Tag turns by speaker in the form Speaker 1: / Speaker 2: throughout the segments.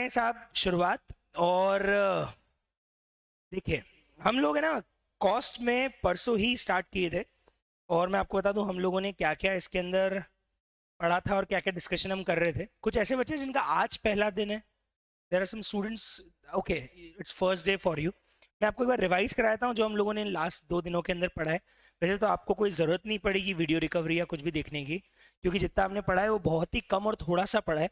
Speaker 1: हैं साहब शुरुआत। और देखिए, हम लोग है ना कॉस्ट में परसों ही स्टार्ट किए थे। और मैं आपको बता दूं हम लोगों ने क्या क्या इसके अंदर पढ़ा था और क्या क्या डिस्कशन हम कर रहे थे। कुछ ऐसे बच्चे जिनका आज पहला दिन है, there are some students, okay it's first day for you. मैं आपको एक बार रिवाइज कराता हूँ जो हम लोगों ने लास्ट 2 दिनों के अंदर पढ़ा है। वैसे तो आपको कोई ज़रूरत नहीं पड़ेगी वीडियो रिकवरी या कुछ भी देखने की, क्योंकि जितना हमने पढ़ा है वो बहुत ही कम और थोड़ा सा पढ़ा है।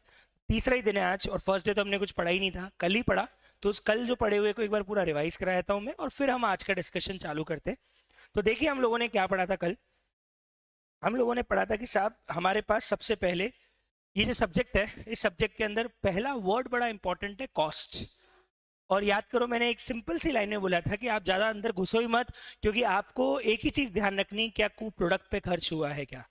Speaker 1: तीसरा ही दिन है आज, और फर्स्ट डे तो हमने कुछ पढ़ा ही नहीं था, कल ही पढ़ा। तो उस कल जो पढ़े हुए को एक बार पूरा रिवाइज कराता हूँ मैं, और फिर हम आज का डिस्कशन चालू करते हैं। तो देखिए हम लोगों ने क्या पढ़ा था कल। हम लोगों ने पढ़ा था कि साहब हमारे पास सबसे पहले ये जो सब्जेक्ट है, इस सब्जेक्ट के अंदर पहला वर्ड बड़ा इंपॉर्टेंट है, कॉस्ट। और याद करो मैंने एक सिंपल सी लाइन में बोला था कि आप ज्यादा अंदर घुसो ही मत, क्योंकि आपको एक ही चीज ध्यान रखनी, क्या प्रोडक्ट पे खर्च हुआ है क्या।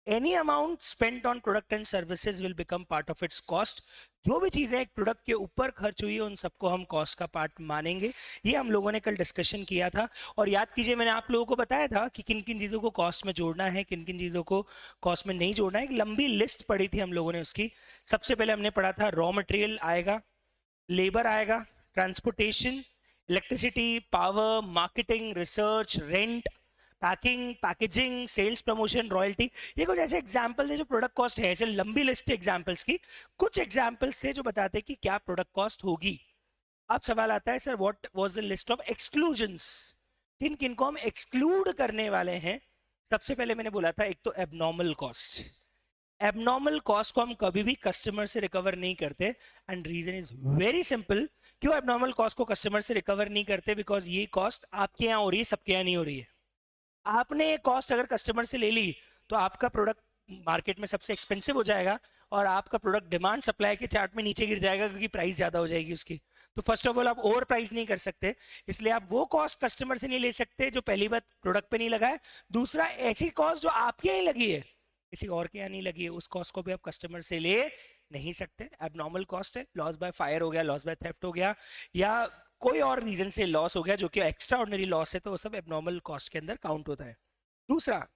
Speaker 1: Any amount spent on product and services will become part of its cost. जो भी चीजें एक प्रोडक्ट के ऊपर खर्च हुई है उन सबको हम कॉस्ट का पार्ट मानेंगे। ये हम लोगों ने कल डिस्कशन किया था। और याद कीजिए मैंने आप लोगों को बताया था कि किन किन चीजों को कॉस्ट में जोड़ना है, किन किन चीजों को कॉस्ट में नहीं जोड़ना है। एक लंबी लिस्ट पढ़ी थी हम लोगों ने उसकी। सबसे पहले हमने पढ़ा था रॉ मटेरियल आएगा, लेबर आएगा, transportation, electricity, power, marketing, research, rent, packing, packaging, sales, promotion, royalty. ये कुछ ऐसे एग्जाम्पल है जो प्रोडक्ट कॉस्ट है। ऐसे लंबी लिस्ट है एग्जाम्पल्स की, कुछ एग्जाम्पल्स से जो बताते हैं कि क्या प्रोडक्ट कॉस्ट होगी। अब सवाल आता है, sir what was the list of exclusions, किन किन को हम एक्सक्लूड करने वाले हैं। सबसे पहले मैंने बोला था एक तो एबनॉर्मल कॉस्ट। एबनॉर्मल कॉस्ट को हम कभी भी कस्टमर से रिकवर नहीं करते, and reason is very simple. क्यों एबनॉर्मल कॉस्ट को कस्टमर से रिकवर नहीं करते? बिकॉज ये कॉस्ट आपके यहाँ हो रही है, सबके यहाँ नहीं हो रही है। आपने ये कॉस्ट अगर कस्टमर से ले ली तो आपका प्रोडक्ट मार्केट में सबसे एक्सपेंसिव हो जाएगा, और आपका प्रोडक्ट डिमांड सप्लाई के चार्ट में नीचे गिर जाएगा, क्योंकि प्राइस ज्यादा हो जाएगी उसकी। तो फर्स्ट ऑफ ऑल आप ओवर प्राइस नहीं कर सकते, इसलिए आप वो कॉस्ट कस्टमर से नहीं ले सकते जो पहली बात प्रोडक्ट पे नहीं लगा है। दूसरा, ऐसी कॉस्ट जो आपके यहाँ लगी है, किसी और के यहाँ नहीं लगी है, उस कॉस्ट को भी आप कस्टमर से ले नहीं सकते। एबनॉर्मल कॉस्ट है, लॉस बाय फायर हो गया, लॉस बाय थेफ्ट हो गया, या कोई और रीजन से लॉस हो गया जो कि एक्स्ट्रा ऑर्डिनरी लॉस है, तो वो सब एबनॉर्मल कॉस्ट के अंदर काउंट होता है। दूसरा,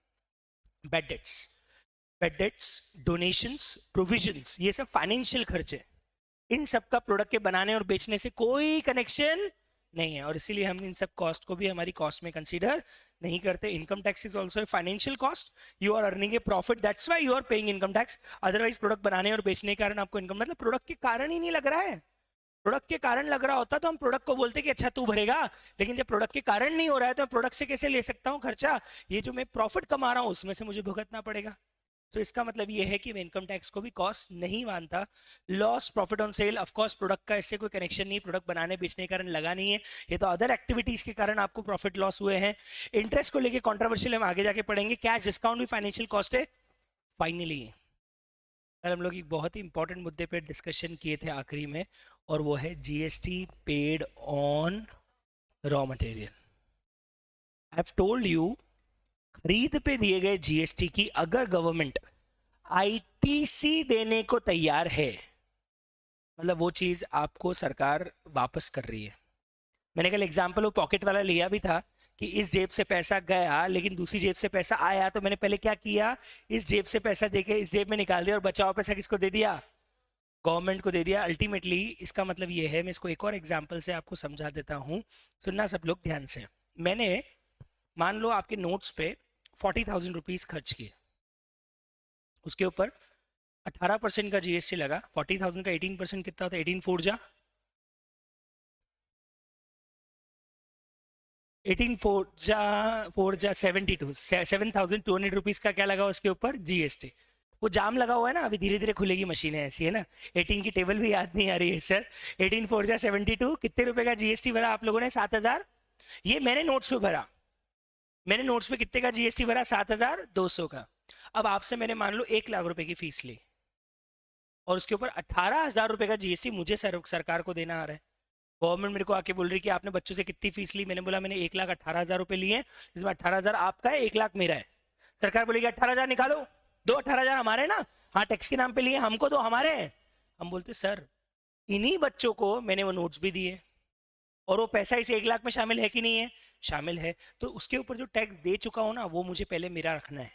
Speaker 1: bad debts. Bad debts, donations, provisions, ये सब फाइनेंशियल खर्चे। इन सब का प्रोडक्ट के बनाने और बेचने से कोई कनेक्शन नहीं है, और इसीलिए हम इन सब कॉस्ट को भी हमारी कॉस्ट में कंसीडर नहीं करते। Income tax is also a financial cost. You are earning a profit, that's why you are paying income tax. Otherwise product बनाने और बेचने के कारण आपको इनकम, मतलब प्रोडक्ट के कारण ही नहीं लग रहा है। प्रोडक्ट के कारण लग रहा होता तो हम प्रोडक्ट को बोलते कि अच्छा तू भरेगा, लेकिन जब प्रोडक्ट के कारण नहीं हो रहा है तो मैं प्रोडक्ट से कैसे ले सकता हूँ खर्चा? ये जो मैं प्रॉफिट कमा रहा हूँ उसमें से मुझे भुगतना पड़ेगा। तो इसका मतलब ये है कि मैं इनकम टैक्स को भी कॉस्ट नहीं मानता। Loss, profit on sale, of course product का इससे कोई कनेक्शन नहीं, प्रोडक्ट बनाने बेचने के कारण लगा नहीं है, ये तो अदर एक्टिविटीज के कारण आपको प्रॉफिट लॉस हुए हैं। इंटरेस्ट को लेके कंट्रोवर्शियल हम आगे जाके पढ़ेंगे। कैश डिस्काउंट भी फाइनेंशियल कॉस्ट है। फाइनली कल हम लोग एक बहुत ही इंपॉर्टेंट मुद्दे पे डिस्कशन किए थे आखिरी में, और वो है GST paid on raw material. I have told you, खरीद पे दिए गए जीएसटी की अगर गवर्नमेंट आईटीसी देने को तैयार है, मतलब वो चीज आपको सरकार वापस कर रही है। मैंने कल एग्जांपल वो पॉकेट वाला लिया भी था कि इस जेब से पैसा गया लेकिन दूसरी जेब से पैसा आया, तो मैंने पहले क्या किया, इस जेब से पैसा देके इस जेब में निकाल दिया और बचा हुआ पैसा किसको दे दिया? गवर्नमेंट को दे दिया। अल्टीमेटली इसका मतलब ये है, मैं इसको एक और एग्जांपल से आपको समझा देता हूँ, सुनना सब लोग ध्यान से। मैंने, मान लो आपके नोट्स पे 40,000 रुपीज खर्च किए, उसके ऊपर 18% का जीएसटी लगा। 40,000 का 18% कितना होता है? 18 फोर जा 72, 7,200 रुपीज का क्या लगा उसके ऊपर? जीएसटी। वो जाम लगा हुआ है ना, अभी धीरे धीरे खुलेगी मशीनें, ऐसी है ना। 18 की टेबल भी याद नहीं आ रही है सर। 18 फोर जा 72, कितने रुपए का जीएसटी भरा आप लोगों ने? 7,000। ये मैंने नोट्स पे भरा, मैंने नोट्स पे कितने का जीएसटी भरा? 7,200 का। अब आपसे मैंने मान लो 1 लाख रुपए की फीस ली, और उसके ऊपर 18,000 रुपए का जीएसटी मुझे सरकार को देना आ रहा है। गवर्नमेंट मेरे को आके बोल रही कि आपने बच्चों से कितनी फीस ली? मैंने बोला मैंने 1,18,000 रुपए लिए हैं, इसमें 18,000 आपका है, 1 लाख मेरा है। सरकार बोलेगी 18,000 निकालो, दो 18,000 हमारे ना, हाँ टैक्स के नाम पे लिए, हमको दो, हमारे हैं। हम बोलते सर इन्हीं बच्चों को मैंने वो नोट्स भी दिए, और वो पैसा इस 1 लाख में शामिल है कि नहीं है? शामिल है। तो उसके ऊपर जो टैक्स दे चुका हूं ना, वो मुझे पहले मेरा रखना है।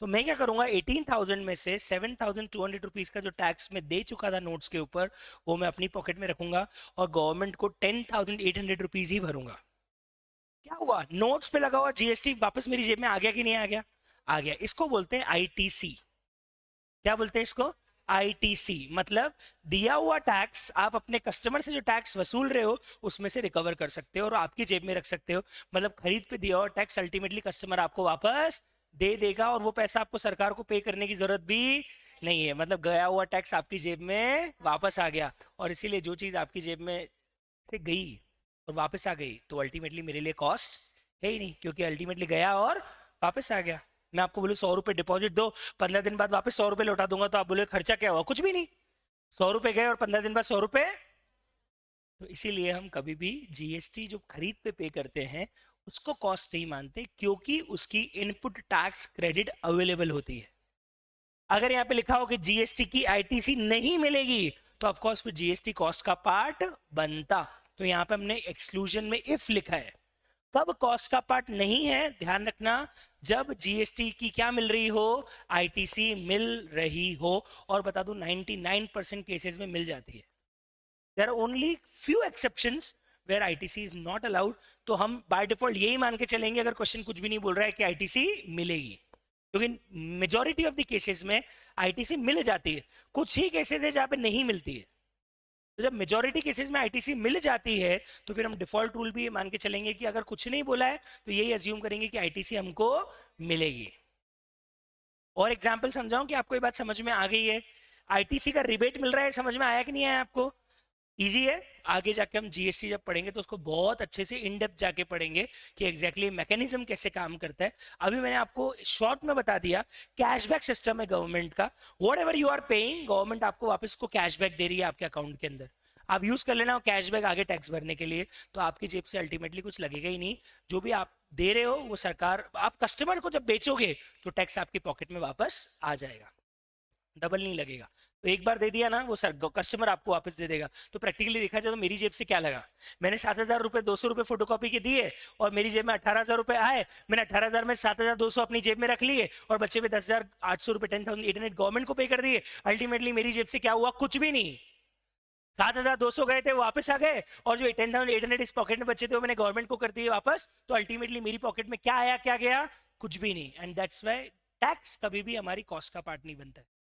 Speaker 1: तो मैं क्या करूंगा, 18,000 में से 7,200 रुपीज का जो टैक्स मैं दे चुका था नोट्स के ऊपर, वो मैं अपनी पॉकेट में रखूंगा और गवर्नमेंट को 10,800 रुपीज ही भरूंगा। क्या हुआ, नोट्स पे लगा हुआ जीएसटी वापस मेरी जेब में आ गया कि नहीं आ गया? आ गया। इसको बोलते हैं आईटीसी। क्या बोलते हैं इसको? आईटीसी। मतलब दिया हुआ टैक्स आप अपने कस्टमर से जो टैक्स वसूल रहे हो उसमें से रिकवर कर सकते हो और आपकी जेब में रख सकते हो। मतलब खरीद पे दिया हुआ टैक्स अल्टीमेटली कस्टमर आपको वापस दे देगा और वो पैसा आपको सरकार को पे करने की जरूरत भी नहीं है। मतलब गया हुआ टैक्स आपकी जेब में वापस आ गया। और इसीलिए जो चीज आपकी जेब में से गई और वापस आ गई तो अल्टीमेटली मेरे लिए कॉस्ट है ही नहीं, क्योंकि अल्टीमेटली गया और वापस आ गया। मैं आपको बोलूँ 100 रुपए डिपॉजिट दो, 15 दिन बाद वापस 100 रुपए लौटा दूंगा, तो आप बोले खर्चा क्या हुआ? कुछ भी नहीं। 100 रुपए गए और 15 दिन बाद 100 रुपए। तो इसीलिए हम कभी भी जीएसटी जो खरीद पे पे करते हैं उसको कॉस्ट नहीं मानते, क्योंकि उसकी इनपुट टैक्स क्रेडिट अवेलेबल होती है। अगर यहाँ पे लिखा हो कि जीएसटी की आईटीसी नहीं मिलेगी तो ऑफ कोर्स फिर जीएसटी कॉस्ट का पार्ट बनता। तो यहाँ पे हमने एक्सक्लूजन में इफ लिखा है। कब कॉस्ट का पार्ट नहीं है, ध्यान रखना, जब जीएसटी की क्या मिल रही हो, आईटीसी मिल रही हो। और बता दूं 99% केसेस में मिल जाती है। There are only few exceptions where ITC is not allowed. तो हम बाय डिफॉल्ट यही मान के चलेंगे अगर क्वेश्चन कुछ भी नहीं बोल रहा है कि आईटीसी मिलेगी, क्योंकि मेजॉरिटी ऑफ द केसेस में आईटीसी मिल जाती है। कुछ ही केसेस है जहां पे नहीं मिलती है। तो जब मेजॉरिटी केसेस में आईटीसी मिल जाती है तो फिर हम डिफॉल्ट रूल भी ये मान के चलेंगे कि अगर कुछ नहीं बोला है तो यही अज्यूम करेंगे कि आईटीसी हमको मिलेगी। और एग्जांपल समझाऊं कि आपको ये बात समझ में आ गई है? आईटीसी का रिबेट मिल रहा है, समझ में आया कि नहीं आया आपको? इजी है। आगे जाके हम जीएसटी जब पढ़ेंगे तो उसको बहुत अच्छे से इन डेप्थ जाके पढ़ेंगे कि एग्जैक्टली मैकेनिज्म कैसे काम करता है। अभी मैंने आपको शॉर्ट में बता दिया, कैशबैक सिस्टम है गवर्नमेंट का। Whatever you are paying, government आपको वापस को कैशबैक दे रही है आपके अकाउंट के अंदर। आप यूज कर लेना कैशबैक आगे टैक्स भरने के लिए, तो आपकी जेब से अल्टीमेटली कुछ लगेगा ही नहीं। जो भी आप दे रहे हो वो सरकार, आप कस्टमर को जब बेचोगे तो टैक्स आपकी पॉकेट में वापस आ जाएगा, डबल नहीं लगेगा। तो एक बार दे दिया ना वो सर कस्टमर आपको वापस दे देगा। तो प्रैक्टिकली देखा जाए तो मेरी जेब से क्या लगा, मैंने 7,000 रुपए 200 रुपए फोटोकॉपी के दिए और मेरी जेब में 18,000 रुपए आए। मैंने 18,000 में 7,200 अपनी जेब में रख लिए और बच्चे पे 10,800 रुपए 10,800 गवर्नमेंट को पे कर दिए। अल्टीमेटली मेरी जेब से क्या हुआ? कुछ भी नहीं। 7,200 गए थे वापस आ गए और जो 10,800 इस पॉकेट में बचे थे वो मैंने गवर्नमेंट को कर दिए वापस। तो अल्टीमेटली मेरी पॉकेट में क्या आया क्या गया? कुछ भी नहीं। एंड दैट्स व्हाई टैक्स कभी भी हमारी कॉस्ट का पार्ट नहीं बनता है।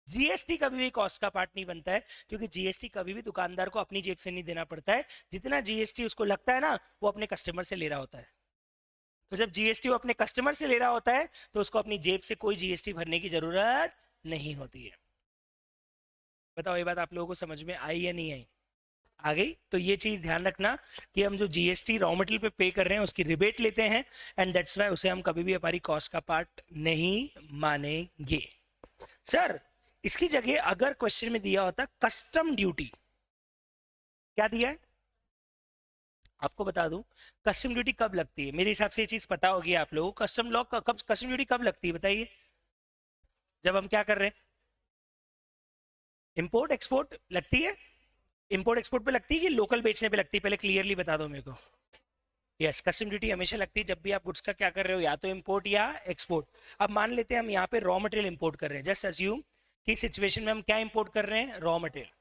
Speaker 1: जीएसटी कभी भी कॉस्ट का पार्ट नहीं बनता है, क्योंकि जीएसटी कभी भी दुकानदार को अपनी जेब से नहीं देना पड़ता है। जितना जीएसटी उसको लगता है ना वो अपने कस्टमर से ले रहा होता है। तो जब जीएसटी वो अपने कस्टमर से ले रहा होता है तो उसको अपनी जेब से कोई जीएसटी भरने की जरूरत नहीं होती है। बताओ ये बात आप लोगों को समझ में आई या नहीं आई? आ गई? तो ये चीज ध्यान रखना कि हम जो जीएसटी रॉ मटेरियल पे पे कर रहे हैं उसकी रिबेट लेते हैं, एंड दैट्स व्हाई उसे हम कभी भी हमारी कॉस्ट का पार्ट नहीं मानेंगे। सर इसकी जगह अगर क्वेश्चन में दिया होता कस्टम ड्यूटी, क्या दिया है आपको बता दूं, कस्टम ड्यूटी कब लगती है? मेरे हिसाब से ये चीज पता होगी आप लोगों को। कस्टम लॉ कब, कस्टम ड्यूटी कब लगती है बताइए? जब हम क्या कर रहे हैं, इंपोर्ट एक्सपोर्ट लगती है। इंपोर्ट एक्सपोर्ट पे लगती है कि लोकल बेचने पे लगती है? पहले क्लियरली बता दो मेरे को। यस, कस्टम ड्यूटी हमेशा लगती है जब भी आप गुड्स का क्या कर रहे हो, या तो इंपोर्ट या एक्सपोर्ट। अब मान लेते हैं हम यहाँ पे रॉ मटेरियल इंपोर्ट कर रहे हैं। जस्ट अज्यूम कि सिचुएशन में हम क्या इंपोर्ट कर रहे हैं, रॉ मटेरियल।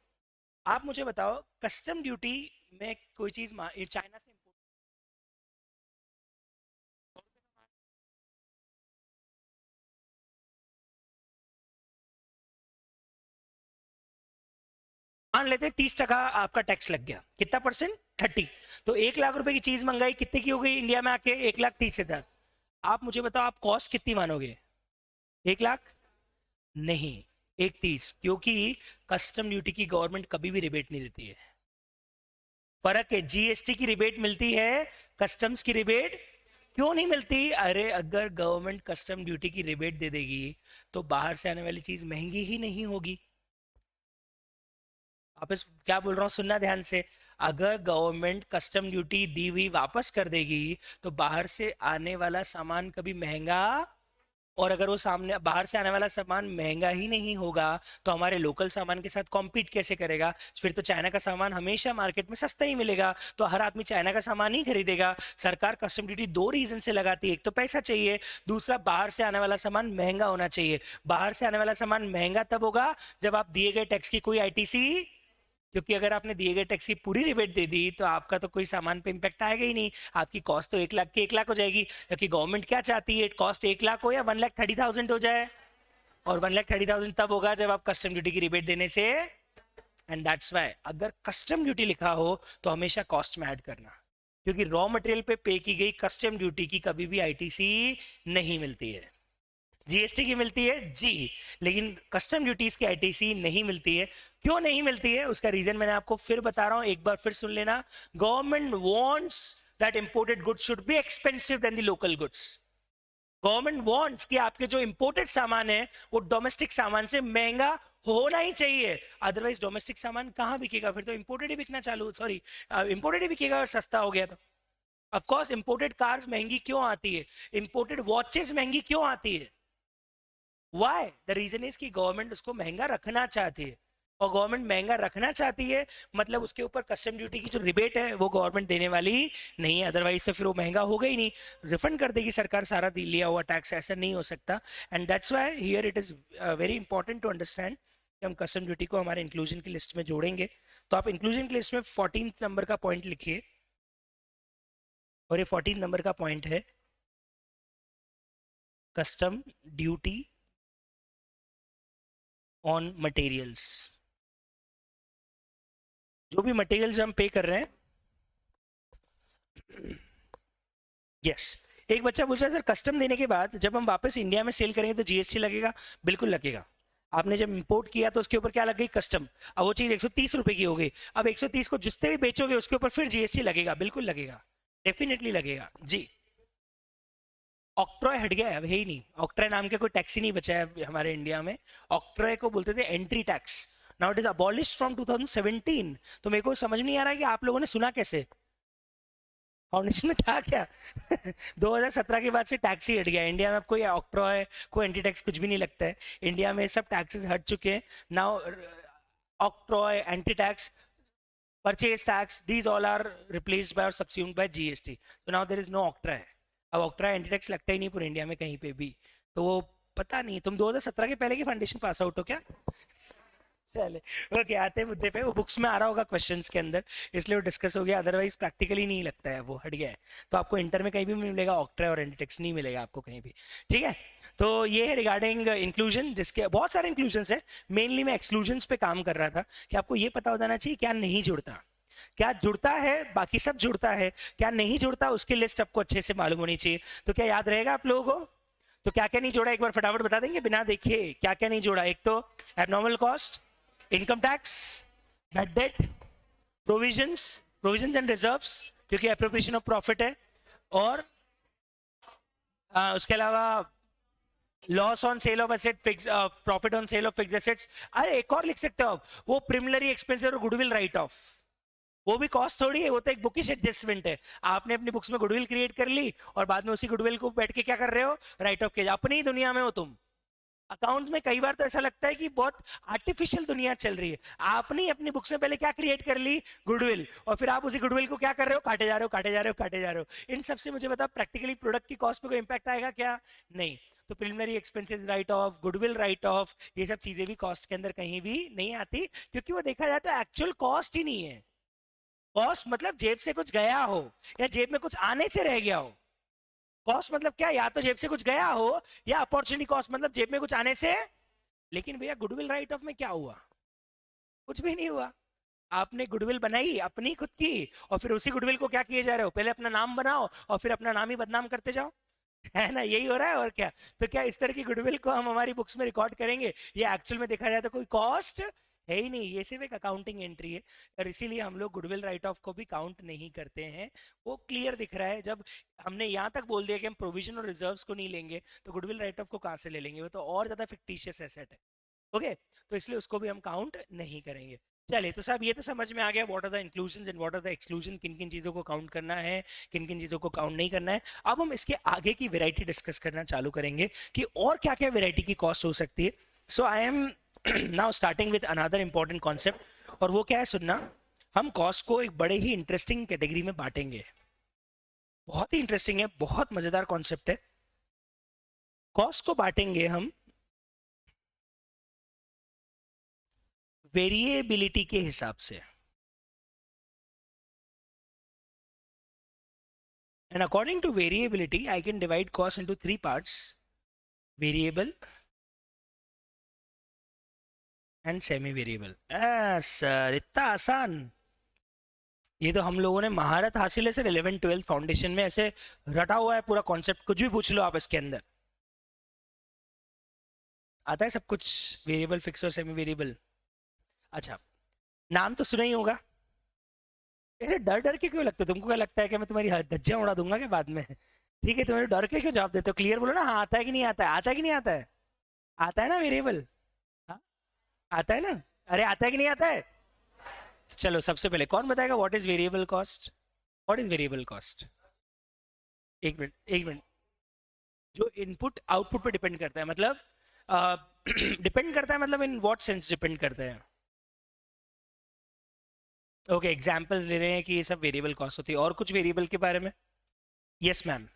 Speaker 1: आप मुझे बताओ कस्टम ड्यूटी में कोई चीज चाइना से इंपोर्ट, मान लेते हैं 30% आपका टैक्स लग गया। कितना परसेंट? 30। तो 1 लाख रुपए की चीज मंगाई, कितने की हो गई इंडिया में आके? 1,30,000। आप मुझे बताओ आप कॉस्ट कितनी मानोगे? 1 लाख? नहीं, 1,30। क्योंकि कस्टम ड्यूटी की गवर्नमेंट कभी भी रिबेट नहीं देती है। फर्क है, जीएसटी की रिबेट मिलती है, कस्टम्स की रिबेट क्यों नहीं मिलती? अरे अगर गवर्नमेंट कस्टम ड्यूटी की रिबेट दे देगी तो बाहर से आने वाली चीज महंगी ही नहीं होगी। वापस क्या बोल रहा हूँ, सुनना ध्यान से। अगर गवर्नमेंट कस्टम ड्यूटी दी हुई वापस कर देगी तो बाहर से आने वाला सामान कभी महंगा और अगर वो सामने बाहर से आने वाला सामान महंगा ही नहीं होगा तो हमारे लोकल सामान के साथ कॉम्पीट कैसे करेगा? फिर तो चाइना का सामान हमेशा मार्केट में सस्ता ही मिलेगा, तो हर आदमी चाइना का सामान ही खरीदेगा। सरकार कस्टम ड्यूटी दो रीजन से लगाती है, एक तो पैसा चाहिए, दूसरा बाहर से आने वाला सामान महंगा होना चाहिए। बाहर से आने वाला सामान महंगा तब होगा जब आप दिए गए टैक्स की कोई आईटीसी, क्योंकि अगर आपने दिए गए टैक्स की पूरी रिबेट दे दी तो आपका तो कोई सामान पे इम्पैक्ट आएगा ही नहीं, आपकी कॉस्ट तो 1 लाख की 1 लाख हो जाएगी। क्योंकि गवर्नमेंट क्या चाहती है, कॉस्ट 1 लाख हो या 1,30,000 हो जाए, और 1,30,000 तब होगा जब आप कस्टम ड्यूटी की रिबेट देने से। एंड दैट्स वाई अगर कस्टम ड्यूटी लिखा हो तो हमेशा कॉस्ट में ऐड करना, क्योंकि रॉ मटेरियल पे पे की गई कस्टम ड्यूटी की कभी भी आईटीसी नहीं मिलती है। जीएसटी की मिलती है जी, लेकिन कस्टम ड्यूटीज की आईटीसी नहीं मिलती है। क्यों नहीं मिलती है उसका रीजन मैंने आपको फिर बता रहा हूं, एक बार फिर सुन लेना। Government wants that imported goods should be expensive than the local goods. Government wants कि आपके जो इंपोर्टेड सामान है वो डोमेस्टिक सामान से महंगा होना ही चाहिए, अदरवाइज डोमेस्टिक सामान कहां बिकेगा? फिर तो इंपोर्टेड ही बिकना चालू, सॉरी इंपोर्टेड ही बिकेगा और सस्ता हो गया तो। ऑफ कोर्स इंपोर्टेड कार्स महंगी क्यों आती है, इंपोर्टेड वॉचेस महंगी क्यों आती है? Why? The reason is कि गवर्नमेंट उसको महंगा रखना चाहती है, और गवर्नमेंट महंगा रखना चाहती है मतलब उसके ऊपर कस्टम ड्यूटी की जो रिबेट है वो गवर्नमेंट देने वाली नहीं है, अदरवाइज से फिर वो महंगा होगा ही नहीं, रिफंड कर देगी सरकार सारा लिया हुआ टैक्स, ऐसा नहीं हो सकता। And that's why here it is very important to understand कि हम कस्टम ड्यूटी को हमारे इंक्लूजन की लिस्ट में जोड़ेंगे। तो आप इंक्लूजन की लिस्ट में 14 नंबर का पॉइंट लिखिए, और ये 14 नंबर का पॉइंट है कस्टम ड्यूटी ऑन मटेरियल्स। जो भी मटेरियल्स हम पे कर रहे हैं, यस एक बच्चा पूछ रहा है सर कस्टम देने के बाद जब हम वापस इंडिया में सेल करेंगे तो जीएसटी लगेगा? बिल्कुल लगेगा। आपने जब इंपोर्ट किया तो उसके ऊपर क्या लग गई? कस्टम। अब वो चीज 130 रुपए की हो गई, अब 130 को जितने भी बेचोगे उसके ऊपर फिर जीएसटी लगेगा, बिल्कुल लगेगा, डेफिनेटली लगेगा जी। ऑक्ट्रॉय हट गया है, अब है ही नहीं, ऑक्ट्रॉय नाम का कोई टैक्स ही नहीं बचा है हमारे इंडिया में। ऑक्ट्रॉय को बोलते थे entry tax, now it is abolished from 2017। तो मेरे को समझ नहीं आ रहा है कि आप लोगों ने सुना कैसे, फाउंडेशन में था क्या? 2017 के बाद से टैक्स ही हट गया इंडिया में, अब कोई ऑक्ट्रॉय कोई एंटी टैक्स कुछ भी नहीं लगता है इंडिया में, सब टैक्सेस हट चुके हैं now. Octroi, entry tax, purchase tax, these all are replaced by और subsumed by GST, so now there is no octroi. अब ऑक्ट्रा एंटी टैक्स लगता ही नहीं पूरे इंडिया में कहीं पे भी, तो वो पता नहीं, तुम 2017 के पहले की फाउंडेशन पास आउट हो क्या? चले ओके, आते हैं मुद्दे पे। वो बुक्स में आ रहा होगा क्वेश्चंस के अंदर, इसलिए वो डिस्कस हो गया, अदरवाइज प्रैक्टिकली नहीं लगता है, वो हट गया है। तो आपको इंटर में कहीं भी मिलेगा ऑक्ट्रा और एंटी टैक्स नहीं मिलेगा आपको कहीं भी, ठीक है? तो ये है रिगार्डिंग इंक्लूजन, जिसके बहुत सारे इंक्लूजन है, मेनली मैं एक्सक्लूजन पे काम कर रहा था कि आपको ये पता हो जाना चाहिए क्या नहीं जुड़ता, क्या जुड़ता है, बाकी सब जुड़ता है, क्या नहीं जुड़ता उसकी लिस्ट आपको अच्छे से मालूम होनी चाहिए। तो क्या याद रहेगा आप लोगों को? तो क्या क्या नहीं जोड़ा एक बार फटाफट बता देंगे बिना देखे, क्या क्या नहीं जोड़ा? एक तो abnormal cost, income tax, bad debt, provisions and reserves क्योंकि एप्रोप्रिएशन ऑफ प्रॉफिट है, और उसके अलावा loss on sale of asset, fix profit on sale of fixed assets. अरे एक और लिख सकते हो आप, वो प्रिमिनरी एक्सपेंस और गुडविल राइट ऑफ, वो भी कॉस्ट थोड़ी है, वो तो एक बुकिश एडजस्टमेंट है। आपने अपनी बुक्स में गुडविल क्रिएट कर ली और बाद में उसी गुडविल को बैठ के क्या कर रहे हो? राइट ऑफ किया। अपनी ही दुनिया में हो तुम। अकाउंट्स में कई बार तो ऐसा लगता है कि बहुत आर्टिफिशियल दुनिया चल रही है, आपने अपनी बुक्स में पहले क्या क्रिएट कर ली? गुडविल, और फिर आप उसी गुडविल को क्या कर रहे हो? काटे जा रहे हो, काटे जा रहे हो, काटे जा रहे हो। इन सबसे मुझे बताओ प्रैक्टिकली प्रोडक्ट की कॉस्ट पे कोई इंपैक्ट आएगा क्या? नहीं। तो preliminary expenses right of, goodwill right of, ये सब चीजें भी कॉस्ट के अंदर कहीं भी नहीं आती, क्योंकि वो देखा जाए तो एक्चुअल कॉस्ट ही नहीं है। कॉस्ट मतलब जेब से कुछ गया हो या जेब में कुछ आने से रह गया हो। कॉस्ट मतलब क्या? या तो जेब से कुछ गया हो, या अपॉर्चुनिटी कॉस्ट मतलब जेब में कुछ आने से। लेकिन भैया गुडविल राइट ऑफ में क्या हुआ? कुछ भी नहीं हुआ। आपने गुडविल बनाई अपनी खुद की, और फिर उसी गुडविल को क्या किए जा रहे हो? पहले अपना नाम बनाओ और फिर अपना नाम ही बदनाम करते जाओ, है ना? यही हो रहा है और क्या। तो क्या इस तरह की गुडविल को हम हमारी बुक्स में रिकॉर्ड करेंगे? ये एक्चुअल में देखा जाए तो कोई कॉस्ट है ही नहीं, ये सिर्फ एक अकाउंटिंग एंट्री है, और इसीलिए हम लोग गुडविल राइट ऑफ को भी काउंट नहीं करते हैं। वो क्लियर दिख रहा है, जब हमने यहाँ तक बोल दिया कि हम प्रोविजन और रिजर्व्स को नहीं लेंगे तो गुडविल राइट ऑफ को कहाँ से ले लेंगे? वो तो और ज्यादा फिक्टिशियस एसेट है। ओके, तो इसलिए उसको भी हम काउंट नहीं करेंगे। चलिए तो साहब ये तो समझ में आ गया what are the inclusion and what are the exclusion, किन किन चीज़ों को काउंट करना है, किन किन चीज़ों को काउंट नहीं करना है। अब हम इसके आगे की वैरायटी डिस्कस करना चालू करेंगे कि और क्या क्या वैरायटी की कॉस्ट हो सकती है। So I am now starting with another important concept, और वो क्या है सुनना। हम कॉस्ट को एक बड़े ही इंटरेस्टिंग कैटेगरी में बांटेंगे, बहुत ही इंटरेस्टिंग है, बहुत मजेदार कॉन्सेप्ट है। कॉस्ट को बांटेंगे हम वेरिएबिलिटी के हिसाब से, and according to variability I can divide cost into three parts: variable and semi variable। Sir इतना आसान, ये तो हम लोगों ने महारत हासिल है सर 11th 12th फाउंडेशन में, ऐसे रटा हुआ है पूरा कॉन्सेप्ट, कुछ भी पूछ लो आप इसके अंदर आता है सब कुछ, वेरिएबल, फिक्स और सेमी वेरिएबल। अच्छा, नाम तो सुना ही होगा। ऐसे डर डर के क्यों लगते हो, तुमको क्या लगता है कि मैं तुम्हारी धज्जियां उड़ा दूंगा क्या बाद में? ठीक है, तुम्हें डर के क्यों जवाब देते हो, क्लियर बोलो ना, हाँ आता है कि नहीं आता है, आता है कि नहीं आता है? आता है ना वेरिएबल? हाँ आता है ना, अरे आता है कि नहीं आता है? चलो सबसे पहले कौन बताएगा what is variable cost? What is variable cost? एक मिनट एक मिनट। जो इनपुट आउटपुट पे डिपेंड करता है, मतलब डिपेंड करता है, मतलब इन व्हाट सेंस डिपेंड करता है? ओके, एग्जांपल ले रहे हैं कि ये सब वेरिएबल कॉस्ट होती है, और कुछ वेरिएबल के बारे में? Yes ma'am.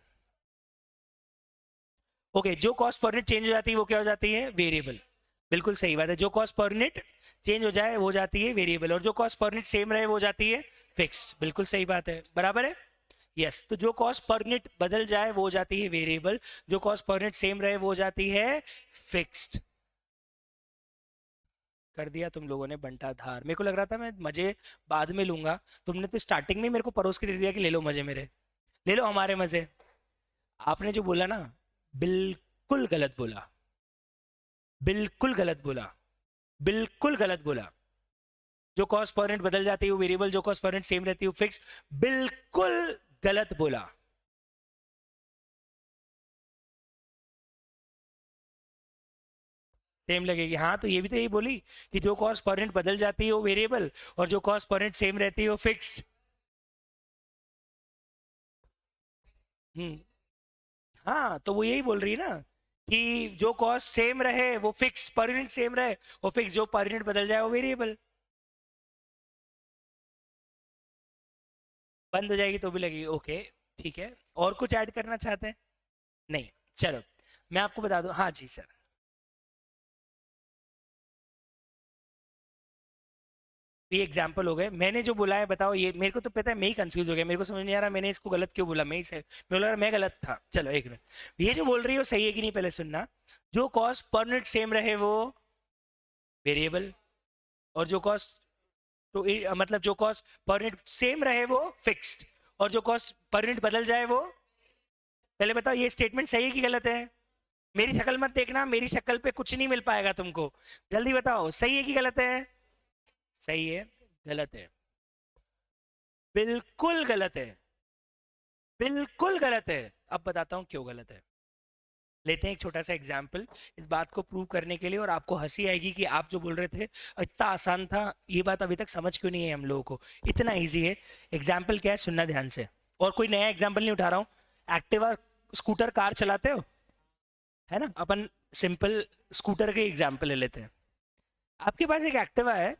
Speaker 1: ओके, जो कॉस्ट पर यूनिट चेंज हो जाती है वो क्या हो जाती है? वेरिएबल। बिल्कुल सही बात है, जो कॉस्ट पर यूनिट चेंज हो जाए वो जाती है वेरिएबल, और जो कॉस्ट पर यूनिट सेम रहे वो जाती है फिक्स्ड। बिल्कुल सही बात है, बराबर है। यस, तो जो कॉस्ट पर यूनिट बदल जाए वो जाती है वेरिएबल, जो कॉस्ट पर यूनिट सेम रहे वो जाती है फिक्स्ड। कर दिया तुम लोगों ने बंटा धार, मेरे को लग रहा था मैं मजे बाद में लूंगा, तुमने तो स्टार्टिंग में मेरे को परोस के दे दिया कि ले लो मजे मेरे, ले लो हमारे मजे। आपने जो बोला ना, बिल्कुल गलत बोला, बिल्कुल गलत बोला, बिल्कुल गलत बोला। जो कॉस्ट पर यूनिट बदल जाती है वो वेरिएबल, जो कॉस्ट पर यूनिट सेम रहती है वो फिक्स। बिल्कुल गलत बोला। सेम लगेगी, हाँ तो ये भी तो यही बोली कि जो कॉस्ट पर यूनिट बदल जाती है वो वेरिएबल, और जो कॉस्ट पर यूनिट सेम रहती है वो फिक्स्ड। हम्म, हाँ तो वो यही बोल रही है ना कि जो कॉस्ट सेम रहे वो फिक्स, पर यूनिट सेम रहे वो फिक्स, जो पर यूनिट बदल जाए वो वेरिएबल। बंद हो जाएगी तो भी लगेगी, ओके ठीक है। और कुछ ऐड करना चाहते हैं? नहीं, चलो मैं आपको बता दूं, हाँ जी सर। ये एग्जाम्पल हो गए, मैंने जो बोला है बताओ, ये मेरे को तो पता है, मैं ही कंफ्यूज हो गया, मेरे को समझ नहीं आ रहा मैंने इसको गलत क्यों बोला, मैं ही सही, मैं बोला मैं गलत था। चलो एक मिनट, ये जो बोल रही हो सही है कि नहीं पहले सुनना। जो कॉस्ट पर यूनिट सेम रहे वो वेरिएबल, और जो कॉस्ट, तो मतलब जो कॉस्ट पर यूनिट सेम रहे वो फिक्स्ड, और जो कॉस्ट पर यूनिट बदल जाए वो। पहले बताओ ये स्टेटमेंट सही है कि गलत है? मेरी शक्ल मत देखना, मेरी शक्ल पे कुछ नहीं मिल पाएगा तुमको, जल्दी बताओ सही है कि गलत है? सही है, गलत है, बिल्कुल गलत है, बिल्कुल गलत है। अब बताता हूं क्यों गलत है। लेते हैं एक छोटा सा एग्जाम्पल इस बात को प्रूव करने के लिए, और आपको हंसी आएगी कि आप जो बोल रहे थे इतना आसान था, ये बात अभी तक समझ क्यों नहीं है हम लोगों को, इतना इजी है। एग्जाम्पल क्या है सुनना ध्यान से, और कोई नया एग्जाम्पल नहीं उठा रहा हूँ। एक्टिवा, स्कूटर, कार चलाते हो, है ना, अपन सिंपल स्कूटर के एग्जाम्पल ले लेते हैं। आपके पास एक एक्टिवा है,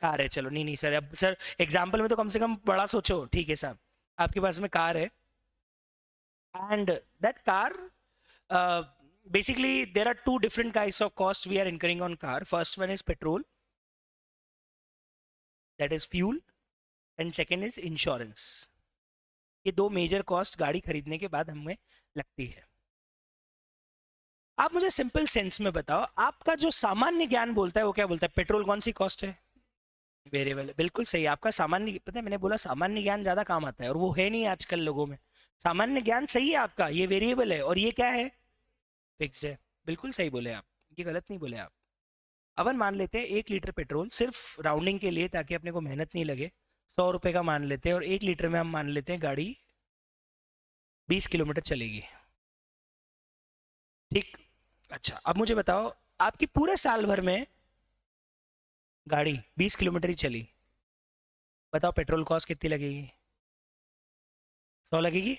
Speaker 1: कार है, चलो नहीं नहीं सर, अब सर एग्जाम्पल में तो कम से कम बड़ा सोचो, ठीक है साहब। आपके पास में कार है, and that car, basically there are two different kinds of cost we are incurring on car. First one is petrol, that is fuel, and second is insurance। ये दो मेजर कॉस्ट गाड़ी खरीदने के बाद हमें लगती है। आप मुझे सिंपल सेंस में बताओ, आपका जो सामान्य ज्ञान बोलता है वो क्या बोलता है, पेट्रोल कौन सी कॉस्ट है? वेरिएबल है, बिल्कुल सही। आपका सामान्य, पता है मैंने बोला सामान्य ज्ञान ज्यादा काम आता है, और वो है नहीं आजकल लोगों में। सामान्य ज्ञान सही है आपका, ये वेरिएबल है, और ये क्या है? फिक्स है। बिल्कुल सही बोले आप, ये गलत नहीं बोले आप। अपन मान लेते हैं 1 लीटर पेट्रोल, सिर्फ राउंडिंग के लिए ताकि अपने को मेहनत नहीं लगे, 100 रुपए का मान लेते हैं, और 1 लीटर में हम मान लेते हैं गाड़ी 20 किलोमीटर चलेगी, ठीक। अच्छा अब मुझे बताओ, आपकी पूरे साल भर में गाड़ी 20 किलोमीटर ही चली, बताओ पेट्रोल कॉस्ट कितनी लगेगी? 100 लगेगी।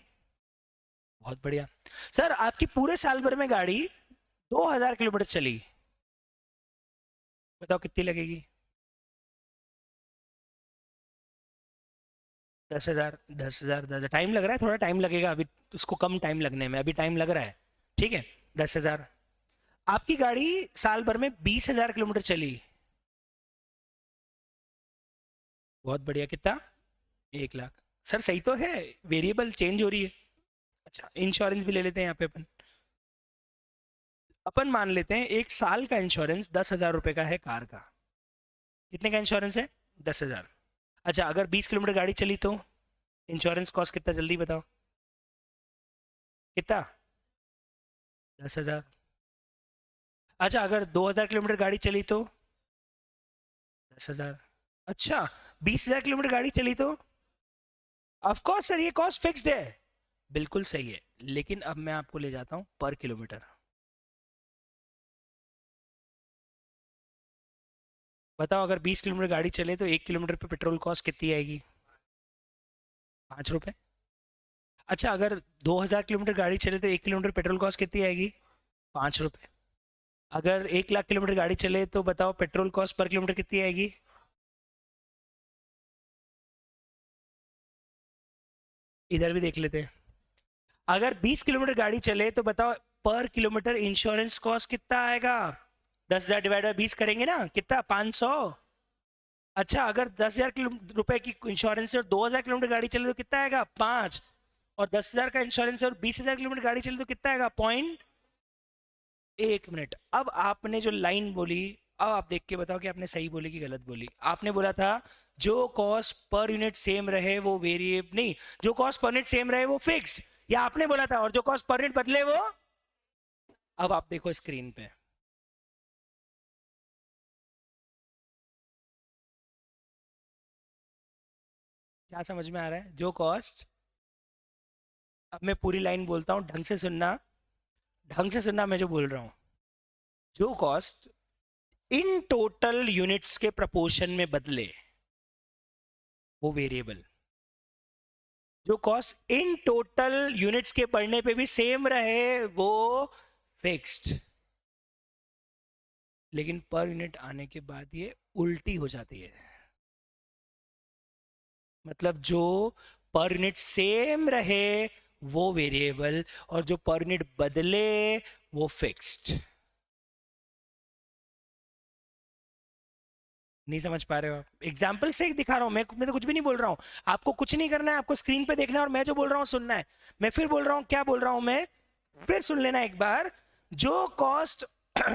Speaker 1: बहुत बढ़िया। सर आपकी पूरे साल भर में गाड़ी 2000 किलोमीटर चली, बताओ कितनी लगेगी? 10,000। 10,000, 10,000 टाइम लग रहा है, थोड़ा टाइम लगेगा अभी, उसको कम टाइम लगने में, अभी टाइम लग रहा है। ठीक है, 10,000। आपकी गाड़ी साल भर में 20,000 किलोमीटर चली, बहुत बढ़िया, कितना? 1 लाख। सर सही तो है, वेरिएबल चेंज हो रही है। अच्छा, इंश्योरेंस भी ले लेते हैं यहाँ पे अपन। अपन मान लेते हैं 1 साल का इंश्योरेंस 10,000 रुपए का है कार का। कितने का इंश्योरेंस है? 10,000। अच्छा, अगर 20 किलोमीटर गाड़ी चली तो इंश्योरेंस कॉस्ट कितना, जल्दी बताओ कितना? 10,000। अच्छा, अगर 2,000 किलोमीटर गाड़ी चली तो 10,000। अच्छा, 20,000 किलोमीटर गाड़ी चली तो? ऑफ कोर्स सर, ये कॉस्ट फिक्स्ड है। बिल्कुल सही है, लेकिन अब मैं आपको ले जाता हूं पर किलोमीटर। बताओ, अगर 20 किलोमीटर गाड़ी चले तो 1 किलोमीटर पे पेट्रोल कॉस्ट कितनी आएगी? 5 रुपए। अच्छा, अगर 2,000 किलोमीटर गाड़ी चले तो 1 किलोमीटर पेट्रोल कॉस्ट कितनी आएगी? 5 रुपए। अगर 1 लाख किलोमीटर गाड़ी चले तो बताओ पेट्रोल कॉस्ट पर किलोमीटर कितनी आएगी? इधर भी देख लेते हैं। अगर 20 किलोमीटर गाड़ी चले तो बताओ पर किलोमीटर इंश्योरेंस कॉस्ट कितना आएगा? 10,000 डिवाइड बाई 20 करेंगे ना, कितना? 500। अच्छा, अगर 10,000 रुपए की इंश्योरेंस है और 2,000 किलोमीटर गाड़ी चले तो कितना आएगा? 5। और 10,000 का इंश्योरेंस है और 20,000 किलोमीटर गाड़ी चले तो कितना आएगा? पॉइंट। 1 मिनट, अब आपने जो लाइन बोली, अब आप देख के बताओ कि आपने सही बोली कि गलत बोली। आपने बोला था जो कॉस्ट पर यूनिट सेम रहे वो वेरिएबल नहीं, जो कॉस्ट पर यूनिट सेम रहे वो फिक्स्ड, या आपने बोला था और जो कॉस्ट पर यूनिट बदले वो? अब आप देखो स्क्रीन पे, क्या समझ में आ रहा है? जो कॉस्ट, अब मैं पूरी लाइन बोलता हूँ, ढंग से सुनना, ढंग से सुनना मैं जो बोल रहा हूँ। जो कॉस्ट इन टोटल यूनिट्स के प्रपोर्शन में बदले वो वेरिएबल, जो कॉस्ट इन टोटल यूनिट्स के बढ़ने पे भी सेम रहे वो फिक्स्ड। लेकिन पर यूनिट आने के बाद ये उल्टी हो जाती है, मतलब जो पर यूनिट सेम रहे वो वेरिएबल और जो पर यूनिट बदले वो फिक्स्ड। नहीं समझ पा रहे हो आप? एग्जाम्पल से दिखा रहा हूं मैं तो कुछ भी नहीं बोल रहा हूं। आपको कुछ नहीं करना है, आपको स्क्रीन पे देखना है और मैं जो बोल रहा हूं सुनना है। मैं फिर बोल रहा हूं, क्या बोल रहा हूं मैं, फिर सुन लेना एक बार। जो कॉस्ट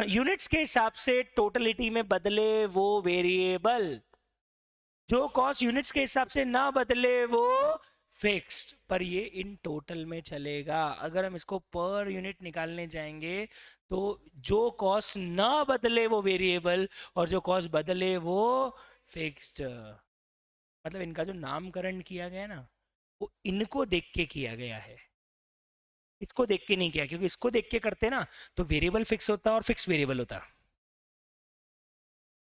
Speaker 1: यूनिट्स के हिसाब से टोटलिटी में बदले वो वेरिएबल, जो कॉस्ट यूनिट्स के हिसाब से ना बदले वो फिक्स्ड। पर ये इन टोटल में चलेगा, अगर हम इसको पर यूनिट निकालने जाएंगे तो जो कॉस्ट ना बदले वो वेरिएबल और जो कॉस्ट बदले वो फिक्स्ड। मतलब इनका जो नामकरण किया गया ना, वो इनको देख के किया गया है, इसको देख के नहीं किया, क्योंकि इसको देख के करते ना तो वेरिएबल फिक्स होता और फिक्स वेरिएबल होता।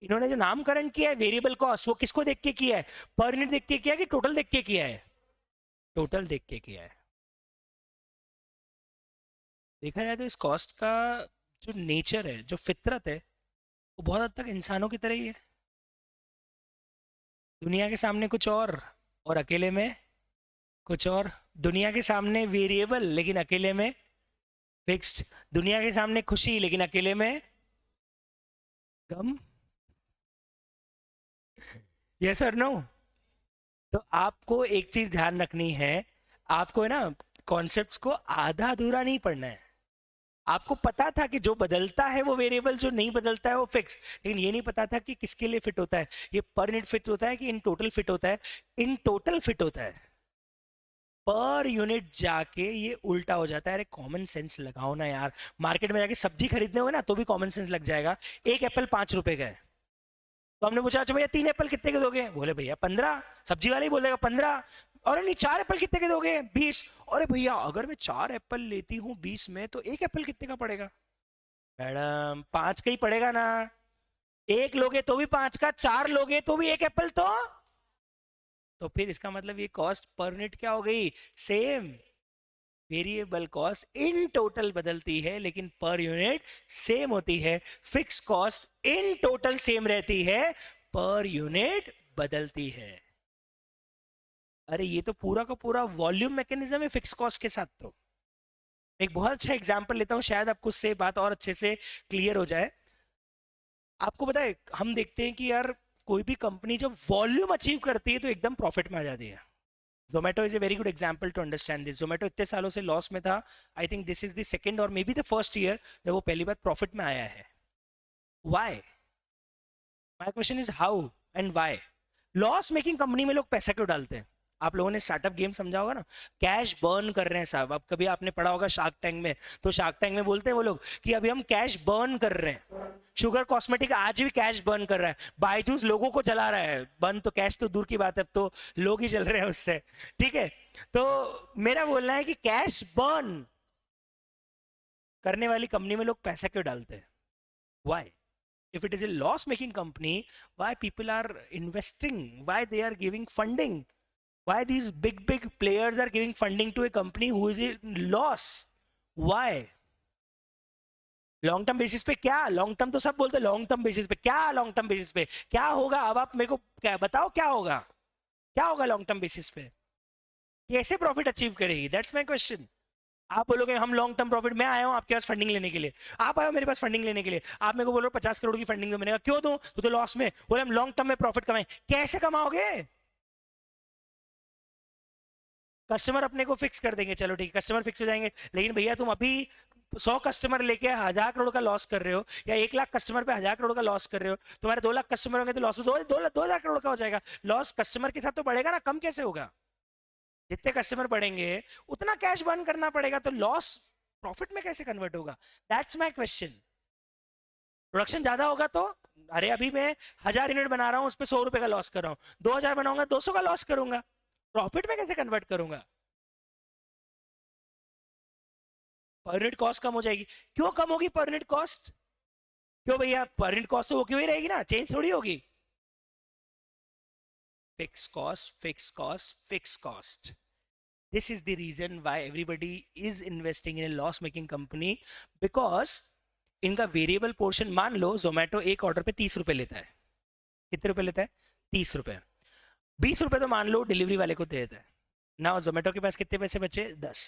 Speaker 1: इन्होंने जो नामकरण किया है वेरिएबल कॉस्ट, वो किसको देख के किया है? पर यूनिट देख के किया है कि टोटल देख के किया है? टोटल देख के किया है। देखा जाए तो इस कॉस्ट का जो नेचर है, जो फितरत है, वो बहुत हद तक इंसानों की तरह ही है। दुनिया के सामने कुछ और अकेले में कुछ और। दुनिया के सामने वेरिएबल लेकिन अकेले में फिक्स्ड। दुनिया के सामने खुशी लेकिन अकेले में गम। यस और नो? तो आपको एक चीज ध्यान रखनी है, आपको है ना कॉन्सेप्ट्स को आधा अधूरा नहीं पढ़ना है। आपको पता था कि जो बदलता है वो वेरिएबल, जो नहीं बदलता है वो फिक्स, लेकिन ये नहीं पता था कि किसके लिए फिट होता है। ये पर यूनिट फिट होता है कि इन टोटल फिट होता है? इन टोटल फिट होता है। पर यूनिट जाके ये उल्टा हो जाता है। अरे कॉमन सेंस लगाओ ना यार, मार्केट में जाके सब्जी खरीदने हो ना तो भी कॉमन सेंस लग जाएगा। एक एप्पल 5 रुपए का है, तो हमने पूछा अच्छा भैया 3 एप्पल कितने के दोगे? बोले भैया 15। सब्जी वाले ही बोलेगा 15। और नहीं 4 एप्पल कितने के दोगे? 20। अरे भैया अगर मैं 4 एप्पल लेती हूँ 20 में तो 1 एप्पल कितने का पड़ेगा? मैडम 5 का ही पड़ेगा ना। एक लोगे तो भी 5 का, 4 लोगे तो भी 1 एप्पल। तो फिर इसका मतलब ये कॉस्ट पर यूनिट क्या हो गई, same. Variable cost in total बदलती है लेकिन पर यूनिट सेम होती है। Fix cost in total same रहती है, पर यूनिट बदलती है। अरे ये तो पूरा का पूरा वॉल्यूम मैकेनिज्म है फिक्स कॉस्ट के साथ। तो एक बहुत अच्छा एग्जांपल लेता हूं, शायद आपको उससे बात और अच्छे से क्लियर हो जाए। आपको पता है, हम देखते हैं कि यार कोई भी कंपनी जब वॉल्यूम अचीव करती है तो एकदम प्रॉफिट में आ जाती है। Zomato is a very good example to understand this. Zomato इतने सालों से लॉस में था, I think this is the second और maybe the first year जब वो पहली बार प्रॉफिट में आया है। Why? My question is how and why. Loss making company में लोग पैसा क्यों डालते हैं? आप लोगों ने स्टार्टअप गेम समझा होगा ना, कैश बर्न कर रहे हैं साहब। अब कभी आपने पढ़ा होगा शार्क टैंक में, तो शार्क टैंक में बोलते हैं वो लोग कि अभी हम कैश बर्न कर रहे हैं। शुगर कॉस्मेटिक आज भी कैश बर्न कर रहा है, बायजूस लोगों को जला रहा है। बर्न तो कैश तो दूर की बात है, अब तो लोग ही जल रहे हैं उससे। ठीक है, तो मेरा बोलना है कि कैश बर्न करने वाली कंपनी में लोग पैसा क्यों डालते हैं? Why? If it is a loss making company, why people are investing, why they are giving funding, why these big players are giving funding to a company who is in loss? Why? Long term basis पे क्या? Long term तो सब बोलते हैं, long term basis पे क्या? Long term basis पे क्या होगा? अब आप मेरे को क्या बताओ, क्या होगा? क्या होगा लॉन्ग टर्म बेसिस पे? कैसे प्रॉफिट अचीव करेगी? That's my question. आप बोलोगे हम लॉन्ग टर्म प्रॉफिट, मैं आया हूं आपके पास फंडिंग लेने के लिए, आप आए हो मेरे पास फंडिंग लेने के लिए, आप मेरे को बोलो 50 करोड़ की फंडिंग दो, मैंने कहा क्यों दूं, तो लॉस में। बोले हम लॉन्ग टर्म में प्रॉफिट कमाएं। कैसे कमाओगे? कस्टमर अपने को फिक्स कर देंगे, चलो ठीक है कस्टमर फिक्स हो जाएंगे, लेकिन भैया तुम अभी 100 कस्टमर लेके 1000 करोड़ का लॉस कर रहे हो, या 1 लाख कस्टमर पे 1000 करोड़ का लॉस कर रहे हो। तुम्हारे 2 लाख कस्टमर होंगे तो लॉस 2 हजार करोड़ का हो जाएगा। लॉस कस्टमर के साथ तो बढ़ेगा ना, कम कैसे होगा? जितने कस्टमर बढ़ेंगे उतना कैश बर्न करना पड़ेगा, तो लॉस प्रॉफिट में कैसे कन्वर्ट होगा? That's my question. प्रोडक्शन ज्यादा होगा तो, अरे अभी मैं 1000 यूनिट बना रहा हूं, उस पर 100 रुपए का लॉस कर रहा हूं, 2000 बनाऊंगा 200 का लॉस करूंगा, प्रॉफिट में कैसे कन्वर्ट करूंगा? पर यूनिट कॉस्ट कम हो जाएगी। क्यों कम होगी पर यूनिट कॉस्ट? क्यों भैया? पर यूनिट कॉस्ट तो वो क्यों ही रहेगी ना, चेंज थोड़ी होगी। Fix cost, fix cost, fix cost. This is the reason why everybody is investing in a loss making company, because इनका वेरिएबल पोर्शन, मान लो जोमेटो एक ऑर्डर पे 30 रुपए लेता है। कितने रुपए लेता है? 30 रुपए। 20 रुपए तो मान लो डिलीवरी वाले को दे देता है ना। जोमेटो के पास कितने पैसे बचे? 10।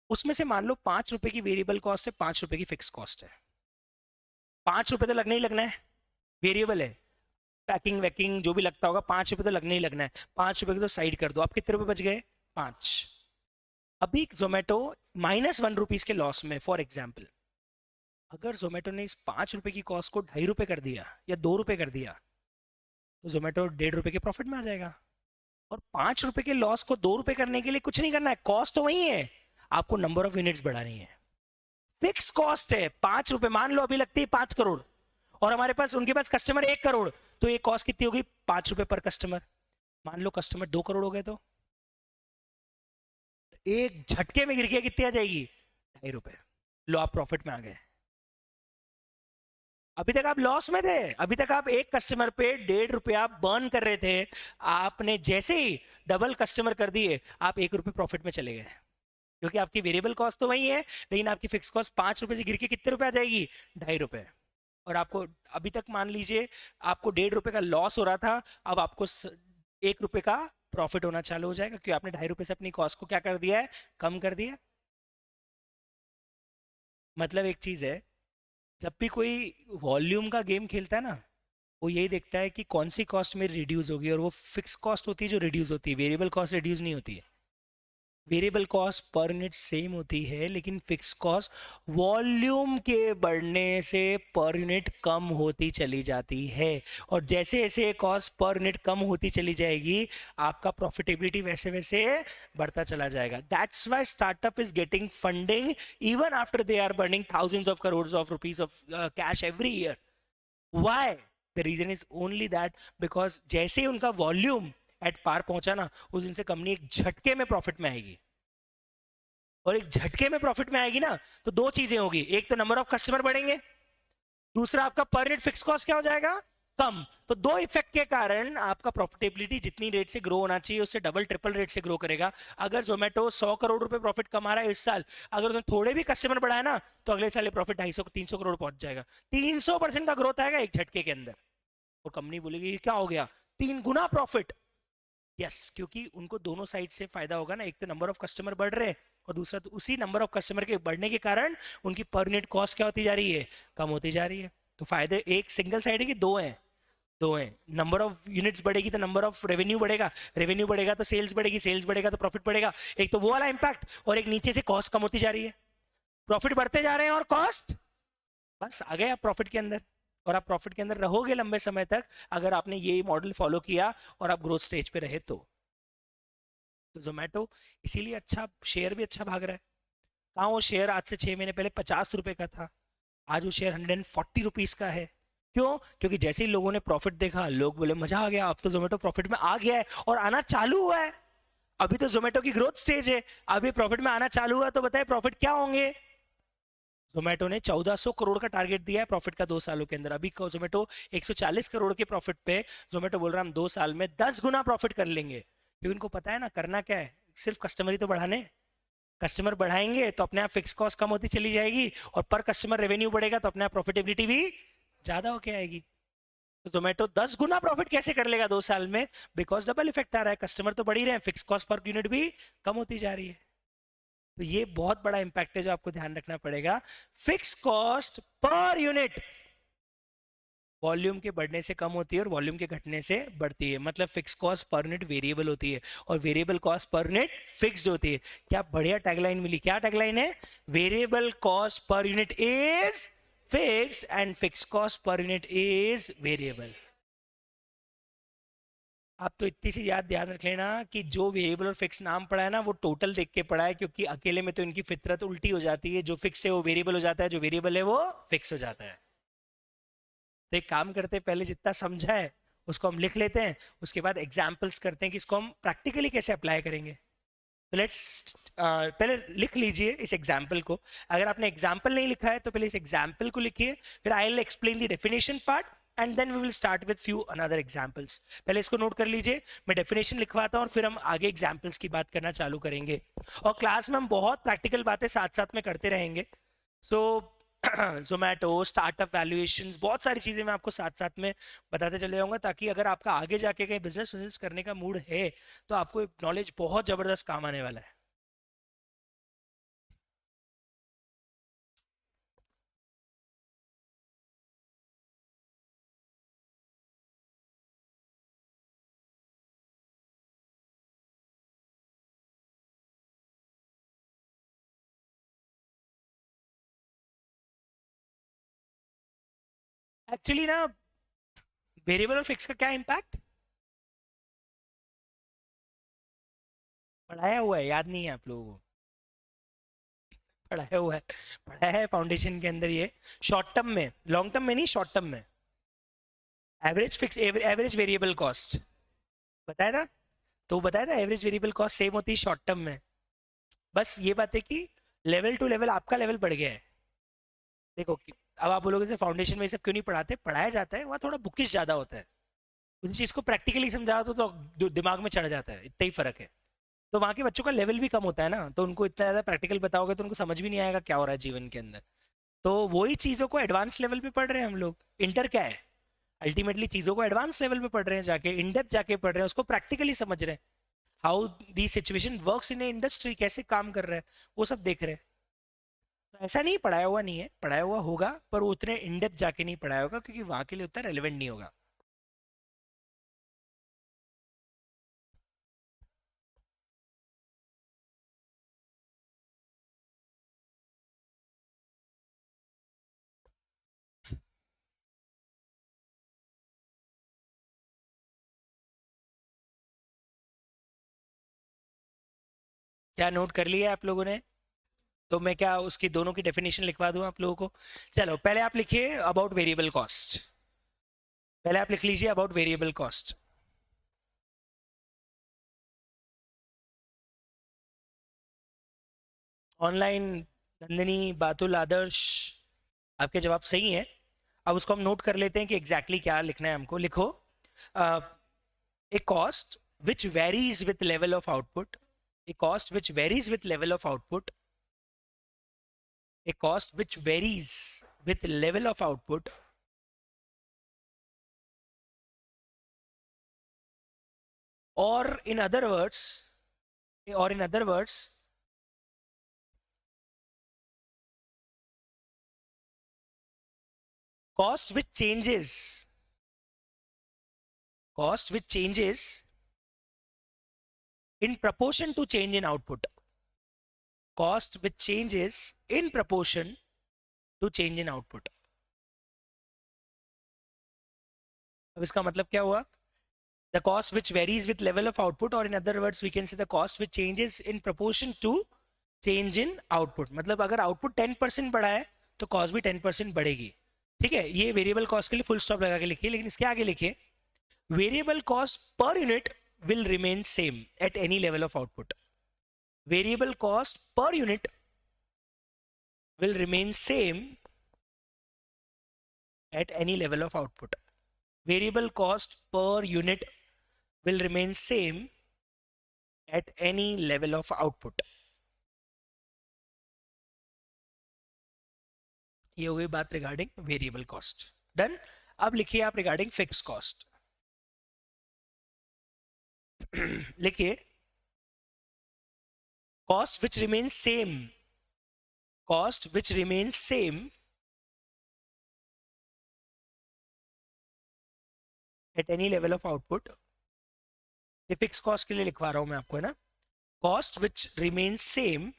Speaker 1: उसमें से मान लो 5 रुपए की वेरिएबल कॉस्ट है, 5 रुपए की फिक्स कॉस्ट है। 5 रुपए तो लगना ही लगना है, वेरिएबल है। पैकिंग वैकिंग जो भी लगता होगा 5 रुपए तो लगना ही लगना है। 5 रुपए की तो साइड कर दो, आप कितने रुपए बच गए? 5। अभी जोमेटो -1 रुपीज के लॉस में, फॉर एग्जाम्पल, अगर जोमेटो ने इस 5 रुपए की कॉस्ट को 2.5 रुपए कर दिया या 2 रुपए कर दिया, तो जोमेटो 1.5 रुपए के प्रॉफिट में आ जाएगा। और 5 रुपए के लॉस को 2 रुपए करने के लिए कुछ नहीं करना है, कॉस्ट तो वही है, आपको नंबर ऑफ यूनिट्स बढ़ानी है। फिक्स कॉस्ट है 5 रुपए। मान लो अभी लगती है 5 करोड़, और हमारे पास, उनके पास कस्टमर 1 करोड़, तो ये कॉस्ट कितनी होगी? 5 रुपए पर कस्टमर। मान लो कस्टमर 2 करोड़ हो गए, तो एक झटके में गिर गया, कितनी आ जाएगी? 2.5 रुपए। लो आप प्रॉफिट में आ गए। अभी तक आप लॉस में थे, अभी तक आप एक कस्टमर पे 1.5 रुपया बर्न कर रहे थे। आपने जैसे ही डबल कस्टमर कर दिए, आप 1 रुपए प्रॉफिट में चले गए, क्योंकि आपकी वेरिएबल कॉस्ट तो वही है, लेकिन आपकी फिक्स कॉस्ट 5 रुपए से गिर के कितने रुपए आ जाएगी? 2.5 रुपए। और आपको अभी तक मान लीजिए आपको 1.5 रुपए का लॉस हो रहा था, अब आपको 1 रुपए का प्रॉफिट होना चालू हो जाएगा, क्योंकि आपने 2.5 रुपए से अपनी कॉस्ट को क्या कर दिया है? कम कर दिया। मतलब एक चीज है, जब भी कोई वॉल्यूम का गेम खेलता है ना, वो यही देखता है कि कौन सी कॉस्ट मेरी रिड्यूस होगी, और वो फिक्स कॉस्ट होती है जो रिड्यूस होती है, वेरिएबल कॉस्ट रिड्यूस नहीं होती है। Variable cost per unit same होती है, लेकिन फिक्स कॉस्ट वॉल्यूम के बढ़ने से पर यूनिट कम होती चली जाती है। और जैसे जैसे कॉस्ट पर यूनिट कम होती चली जाएगी, आपका प्रॉफिटेबिलिटी वैसे वैसे बढ़ता चला जाएगा। That's why startup is getting funding even after they are burning thousands of crore of rupees of cash every year. Why? The reason is only that because जैसे ही उनका वॉल्यूम एट पार पहुंचा ना, उस दिन से कंपनी एक झटके में प्रॉफिट में आएगी। और एक झटके में प्रॉफिट में आएगी ना, तो दो चीजें होगी, एक तो नंबर ऑफ कस्टमर बढ़ेंगे, दूसरा आपका पर यूनिट फिक्स कॉस्ट क्या हो जाएगा, कम। तो दो इफेक्ट के कारण आपका प्रॉफिटेबिलिटी जितनी रेट से ग्रो होना चाहिए उससे डबल ट्रिपल रेट से ग्रो करेगा। अगर जोमेटो 100 करोड़ रुपए प्रॉफिट कमा रहा है इस साल, अगर उसने थोड़े भी कस्टमर बढ़ाए ना, तो अगले साल प्रॉफिट 250 300 करोड़ पहुंच जाएगा। 300% का ग्रोथ आएगा एक झटके के अंदर। और कंपनी बोलेगी क्या हो गया, 3 गुना प्रॉफिट। यस, क्योंकि उनको दोनों साइड से फायदा होगा ना, एक तो नंबर ऑफ कस्टमर बढ़ रहे हैं और दूसरा तो उसी नंबर ऑफ कस्टमर के बढ़ने के कारण उनकी पर यूनिट कॉस्ट क्या होती जा रही है, कम होती जा रही है। तो फायदे एक सिंगल साइड है कि दो हैं, दो हैं। नंबर ऑफ यूनिट्स बढ़ेगी तो नंबर ऑफ रेवेन्यू बढ़ेगा, रेवेन्यू बढ़ेगा तो सेल्स बढ़ेगी, सेल्स बढ़ेगा तो प्रॉफिट बढ़ेगा। एक तो वो वाला इंपैक्ट, और एक नीचे से कॉस्ट कम होती जा रही है। प्रॉफिट बढ़ते जा रहे हैं और कॉस्ट, बस आ गए आप प्रॉफिट के अंदर। और आप प्रॉफिट के अंदर रहोगे लंबे समय तक अगर आपने ये मॉडल फॉलो किया और आप ग्रोथ स्टेज पे रहे तो जोमेटो इसीलिए अच्छा, शेयर भी अच्छा भाग रहा है। कहाँ वो शेयर आज से 6 महीने पहले 50 रुपए का था, आज वो शेयर 140 रुपीज का है। क्यों? क्योंकि जैसे ही लोगों ने प्रॉफिट देखा, लोग बोले मजा आ गया, अब तो जोमेटो प्रॉफिट में आ गया है और आना चालू हुआ है। अभी तो जोमेटो की ग्रोथ स्टेज है, अभी प्रॉफिट में आना चालू हुआ, तो बताए प्रॉफिट क्या होंगे। जोमेटो ने 1400 करोड़ का टारगेट दिया है प्रॉफिट का 2 सालों के अंदर। अभी जोमेटो 140 करोड़ के प्रॉफिट पे, जोमेटो बोल रहा है हम 2 साल में 10 गुना प्रॉफिट कर लेंगे। क्योंकि उनको पता है ना करना क्या है, सिर्फ कस्टमर ही तो बढ़ाने। कस्टमर बढ़ाएंगे तो अपने आप फिक्स कॉस्ट कम होती चली जाएगी, और पर कस्टमर रेवेन्यू बढ़ेगा तो अपने आप प्रॉफिटेबिलिटी भी ज्यादा होके आएगी। तो जोमेटो 10 गुना प्रॉफिट कैसे कर लेगा 2 साल में? बिकॉज डबल इफेक्ट आ रहा है, कस्टमर तो बढ़ ही रहे हैं, फिक्स कॉस्ट पर यूनिट भी कम होती जा रही है। तो ये बहुत बड़ा इंपैक्ट है जो आपको ध्यान रखना पड़ेगा। Fix cost per unit volume के बढ़ने से कम होती है और वॉल्यूम के घटने से बढ़ती है। मतलब fix cost per unit variable होती है और variable cost per unit fixed होती है। क्या बढ़िया टैगलाइन मिली, क्या टैगलाइन है, variable cost per unit is fixed and fix cost per unit is variable. आप तो इतनी सी याद ध्यान रख लेना कि जो वेरिएबल और फिक्स नाम पढ़ा है ना वो टोटल देख के पढ़ा है, क्योंकि अकेले में तो इनकी फितरत उल्टी हो जाती है। जो फिक्स है वो वेरिएबल हो जाता है, जो वेरिएबल है वो फिक्स हो जाता है। तो एक काम करते हैं, पहले जितना समझा है उसको हम लिख लेते हैं, उसके बाद एग्जाम्पल्स करते हैं कि इसको हम प्रैक्टिकली कैसे अप्लाई करेंगे। तो लेट्स पहले लिख लीजिए इस एग्जाम्पल को। अगर आपने एग्जाम्पल नहीं लिखा है तो पहले इस एग्जाम्पल को लिखिए, फिर I will explain the definition part and then we will start with few another examples. पहले इसको नोट कर लीजिए, मैं डेफिनेशन लिखवाता हूँ और फिर हम आगे एग्जाम्पल्स की बात करना चालू करेंगे। और क्लास में हम बहुत प्रैक्टिकल बातें साथ साथ में करते रहेंगे। सो जोमेटो, स्टार्टअप वैल्यूएशंस, बहुत सारी चीजें मैं आपको साथ साथ में बताते चले जाऊंगा, ताकि अगर आपका आगे जाके कहीं बिजनेस करने का मूड है तो आपको नॉलेज बहुत जबरदस्त काम आने वाला है। एक्चुअली ना, वेरिएबल और फिक्स का क्या इम्पैक्ट पढ़ाया हुआ है, याद नहीं है आप लोगों को? पढ़ाया हुआ है, पढ़ाया है फाउंडेशन के अंदर। ये शॉर्ट टर्म में, लॉन्ग टर्म में नहीं, शॉर्ट टर्म में average fix, average variable cost बताया था। तो बताया था एवरेज वेरिएबल कॉस्ट सेम होती है शॉर्ट टर्म में। बस ये बात है कि लेवल टू लेवल आपका लेवल बढ़ गया है। देखो अब आप बोलोगे से फाउंडेशन में ये सब क्यों नहीं पढ़ाते, पढ़ाया जाता है, वहाँ थोड़ा बुकिश ज्यादा होता है। उसी चीज को प्रैक्टिकली समझाओ तो दिमाग में चढ़ जाता है, इतना ही फर्क है। तो वहाँ के बच्चों का लेवल भी कम होता है ना, तो उनको इतना ज्यादा प्रैक्टिकल बताओगे तो उनको समझ भी नहीं आएगा क्या हो रहा है जीवन के अंदर। तो वही चीजों को एडवांस लेवल पे पढ़ रहे हैं हम लोग। इंटर क्या है, अल्टीमेटली चीजों को एडवांस लेवल पे पढ़ रहे हैं, जाके इन डेप्थ जाके पढ़ रहे हैं, उसको प्रैक्टिकली समझ रहे हैं। How the situation works in industry, कैसे काम कर रहा है वो सब देख रहे हैं। तो ऐसा नहीं पढ़ाया हुआ नहीं है, पढ़ाया हुआ होगा पर वो उतने इन डेप्थ जाके नहीं पढ़ाया होगा, क्योंकि वहां के लिए उतना रेलिवेंट नहीं होगा। क्या नोट कर लिया आप लोगों ने? तो मैं क्या उसकी दोनों की डेफिनेशन लिखवा दूं आप लोगों को? चलो पहले आप लिखिए अबाउट वेरिएबल कॉस्ट। पहले आप लिख लीजिए about variable cost. Online, Nandini, Batul, Adarsh, आपके जवाब सही हैं। अब उसको हम नोट कर लेते हैं कि एग्जैक्टली क्या लिखना है हमको. लिखो ए cost which varies with level of output, a cost which varies with level of output, a cost which varies with level of output, or in other words, cost which changes in proportion to change in output, cost which changes in proportion to change in output. अब इसका मतलब क्या हुआ? The cost which varies with level of output, or in other words we can say the cost which changes in proportion to change in output. मतलब अगर output 10% बढ़ा है तो cost भी 10% बढ़ेगी. ठीक है, ये वेरिएबल कॉस्ट के लिए फुल स्टॉप लगा के लिखिए. लेकिन इसके आगे लिखिए variable cost per unit will remain same at any level of output. Variable cost per unit will remain same at any level of output. Variable cost per unit will remain same at any level of output. ये हो गई बात regarding variable cost. Done. अब लिखिए आप regarding fix cost. लिखिए cost which remains same at any level of output. ये fix cost के लिए लिखवा रहा हूं मैं आपको, है ना. cost which remains same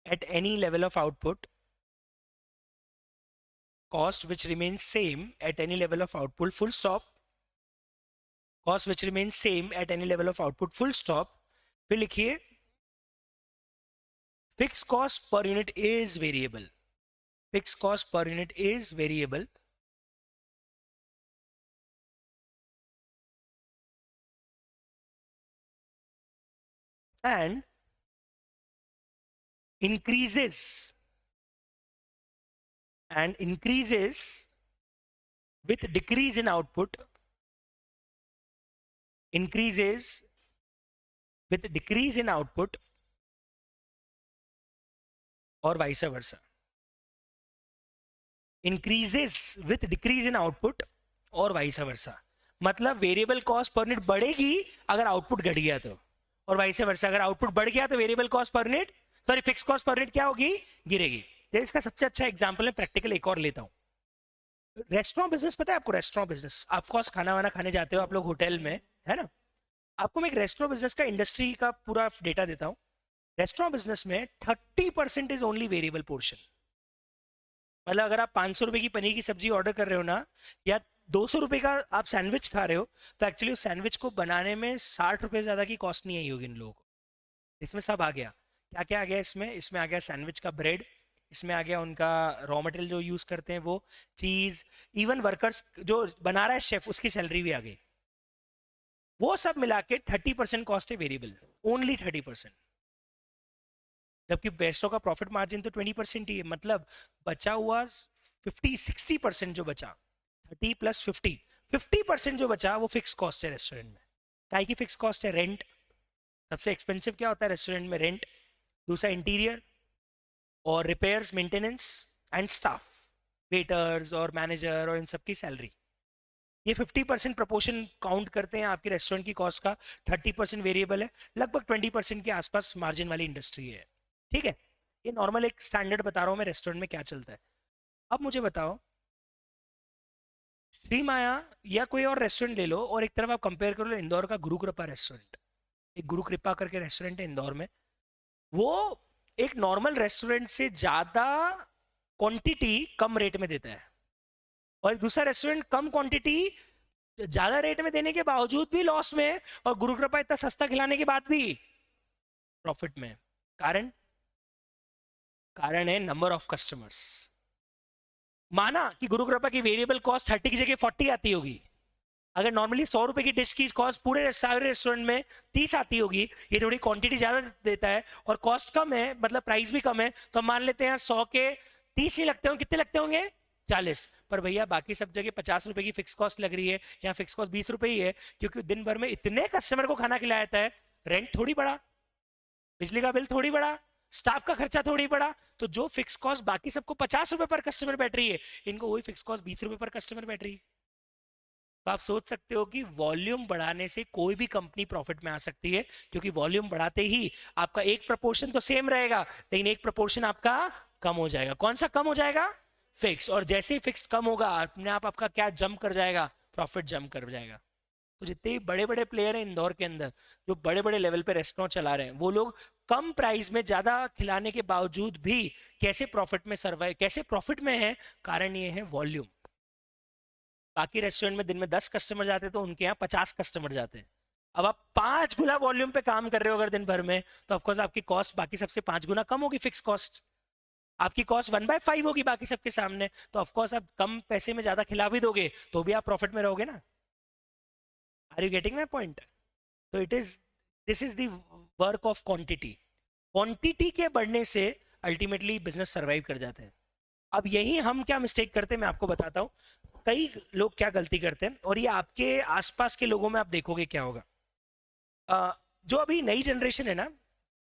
Speaker 1: at any level of output, cost which remains same at any level of output, full stop. cost which remains same at any level of output, full stop. फिर लिखिए fixed cost per unit is variable. Fixed cost per unit is variable and increases with decrease in output, increases with decrease in output or vice versa. Increases with decrease in output or vice versa. मतलब variable cost per unit बढ़ेगी अगर output घट गया तो, और vice versa अगर output बढ़ गया तो variable cost per unit, sorry fix cost per unit क्या होगी? गिरेगी. तो इसका सबसे अच्छा एग्जांपल है, प्रैक्टिकल एक और लेता हूं. रेस्टोरेंट बिजनेस पता है आपको? रेस्टोरेंट बिजनेस, आप कोर्स खाना वाना खाने जाते हो आप लोग होटल में, है ना. आपको मैं एक रेस्टोरेंट बिजनेस का इंडस्ट्री का पूरा डेटा देता हूं. रेस्टोरेंट बिजनेस में 30% इज ओनली वेरिएबल पोर्शन. मतलब अगर आप 500 रुपए की पनीर की सब्जी ऑर्डर कर रहे हो ना, या 200 रुपए का आप सैंडविच खा रहे हो, तो एक्चुअली उस सैंडविच को बनाने में 60 रुपए ज्यादा की कॉस्ट नहीं आई होगी इन लोगों को. इसमें सब आ गया. क्या क्या आ गया इसमें आ गया सैंडविच का ब्रेड, इसमें आ गया उनका रॉ मटेरियल जो यूज करते हैं वो, चीज, इवन वर्कर्स जो बना रहा है शेफ उसकी सैलरी भी आ गई. वो सब मिला के 30% कॉस्ट है वेरिएबल, ओनली 30%. जबकि बेस्टो का प्रॉफिट मार्जिन तो 20% ही है. मतलब बचा हुआ 50-60% जो बचा, 30 + 50% जो बचा वो फिक्स कॉस्ट है रेस्टोरेंट में. काय की फिक्स कॉस्ट है? रेंट. सबसे एक्सपेंसिव क्या होता है रेस्टोरेंट में? रेंट. दूसरा इंटीरियर और repairs, maintenance and staff, waiters और मैनेजर और इन सब की सैलरी. ये 50% प्रोपोर्शन काउंट करते हैं आपके रेस्टोरेंट की कॉस्ट का. 30% वेरिएबल है, लगभग 20% के आसपास मार्जिन वाली इंडस्ट्री है. ठीक है, ये नॉर्मल एक स्टैंडर्ड बता रहा हूं मैं रेस्टोरेंट में क्या चलता है. अब मुझे बताओ, श्री माया या कोई और रेस्टोरेंट ले लो और एक तरफ आप कंपेयर कर लो इंदौर का गुरु कृपा रेस्टोरेंट. एक गुरु कृपा करके रेस्टोरेंट है इंदौर में. वो एक नॉर्मल रेस्टोरेंट से ज्यादा क्वांटिटी कम रेट में देता है, और दूसरा रेस्टोरेंट कम क्वांटिटी ज्यादा रेट में देने के बावजूद भी लॉस में, और गुरु कृपा इतना सस्ता खिलाने के बाद भी प्रॉफिट में. कारण है नंबर ऑफ कस्टमर्स. माना कि गुरु कृपा की वेरिएबल कॉस्ट 30 की जगह 40 आती होगी. अगर नॉर्मली 100 रुपए की डिश की कॉस्ट पूरे सारे रेस्टोरेंट में 30 आती होगी, ये थोड़ी क्वांटिटी ज्यादा देता है और कॉस्ट कम है, मतलब प्राइस भी कम है, तो हम मान लेते हैं 100 के 30 नहीं लगते होंगे, कितने लगते होंगे? 40, पर भैया बाकी सब जगह 50 रुपए की फिक्स कॉस्ट लग रही है, यहाँ फिक्स कॉस्ट 20 रुपए ही है, क्योंकि दिन भर में इतने कस्टमर को खाना खिलाया जाता है। रेंट थोड़ी बढ़ा, बिजली का बिल थोड़ी बढ़ा, स्टाफ का खर्चा थोड़ी बढ़ा, तो जो फिक्स कॉस्ट बाकी सबको 50 रुपए पर कस्टमर बैठ रही है, इनको वही फिक्स कॉस्ट 20 रुपए पर कस्टमर बैठ रही है। तो आप सोच सकते हो कि वॉल्यूम बढ़ाने से कोई भी कंपनी प्रॉफिट में आ सकती है, क्योंकि वॉल्यूम बढ़ाते ही आपका एक प्रपोर्शन तो सेम रहेगा, लेकिन एक प्रपोर्शन आपका कम हो जाएगा। कौन सा कम हो जाएगा? फिक्स। और जैसे ही फिक्स कम होगा, अपने आप आपका क्या जंप कर जाएगा? प्रॉफिट जंप कर जाएगा। तो जितने बड़े बड़े प्लेयर हैं इंदौर के अंदर, जो बड़े बड़े लेवल पे रेस्टोरेंट चला रहे हैं, वो लोग कम प्राइस में ज्यादा खिलाने के बावजूद भी कैसे प्रॉफिट में सर्वाइव, कैसे प्रॉफिट में है? कारण ये है वॉल्यूम। बाकी रेस्टोरेंट में दिन में 10 कस्टमर जाते हैं, तो उनके यहाँ 50 कस्टमर जाते हैं। अब आप 5 गुना वॉल्यूम पे काम कर रहे हो अगर दिन भर में, तो ऑफकोर्स आपकी कॉस्ट बाकी सबसे 5 गुना कम होगी। फिक्स कॉस्ट आपकी कॉस्ट 1/5 होगी बाकी सबके सामने, तो ऑफकोर्स आप कम पैसे में ज्यादा खिला भी दोगे तो भी आप प्रॉफिट में रहोगे ना। Are you getting my point? तो it is, this is the work of quantity. Quantity के बढ़ने से अल्टीमेटली बिजनेस सर्वाइव कर जाते हैं। अब यही हम क्या मिस्टेक करते हैं, मैं आपको बताता हूँ। कई लोग क्या गलती करते हैं, और ये आपके आसपास के लोगों में आप देखोगे क्या होगा। जो अभी नई जनरेशन है ना,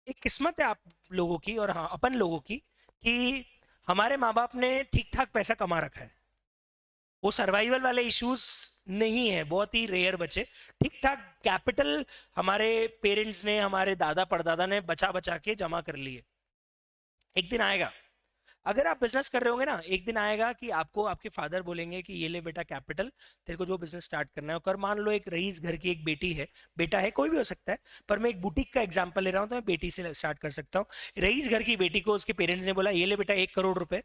Speaker 1: एक किस्मत है आप लोगों की और हाँ अपन लोगों की, कि हमारे माँ बाप ने ठीक ठाक पैसा कमा रखा है, वो सर्वाइवल वाले इश्यूज नहीं है, बहुत ही रेयर बचे। ठीक ठाक कैपिटल हमारे पेरेंट्स ने, हमारे दादा परदादा ने बचा बचा के जमा कर लिए। एक दिन आएगा, अगर आप बिजनेस कर रहे होंगे ना, एक दिन आएगा कि आपको आपके फादर बोलेंगे कि ये ले बेटा कैपिटल, तेरे को जो बिजनेस स्टार्ट करना है कर। मान लो एक रईस घर की एक बेटी है, बेटा है, कोई भी हो सकता है, पर मैं एक बुटीक का एग्जांपल ले रहा हूँ, तो मैं बेटी से स्टार्ट कर सकता हूँ। रईस घर की बेटी को उसके पेरेंट्स ने बोला ये ले बेटा 1 करोड़ रुपए,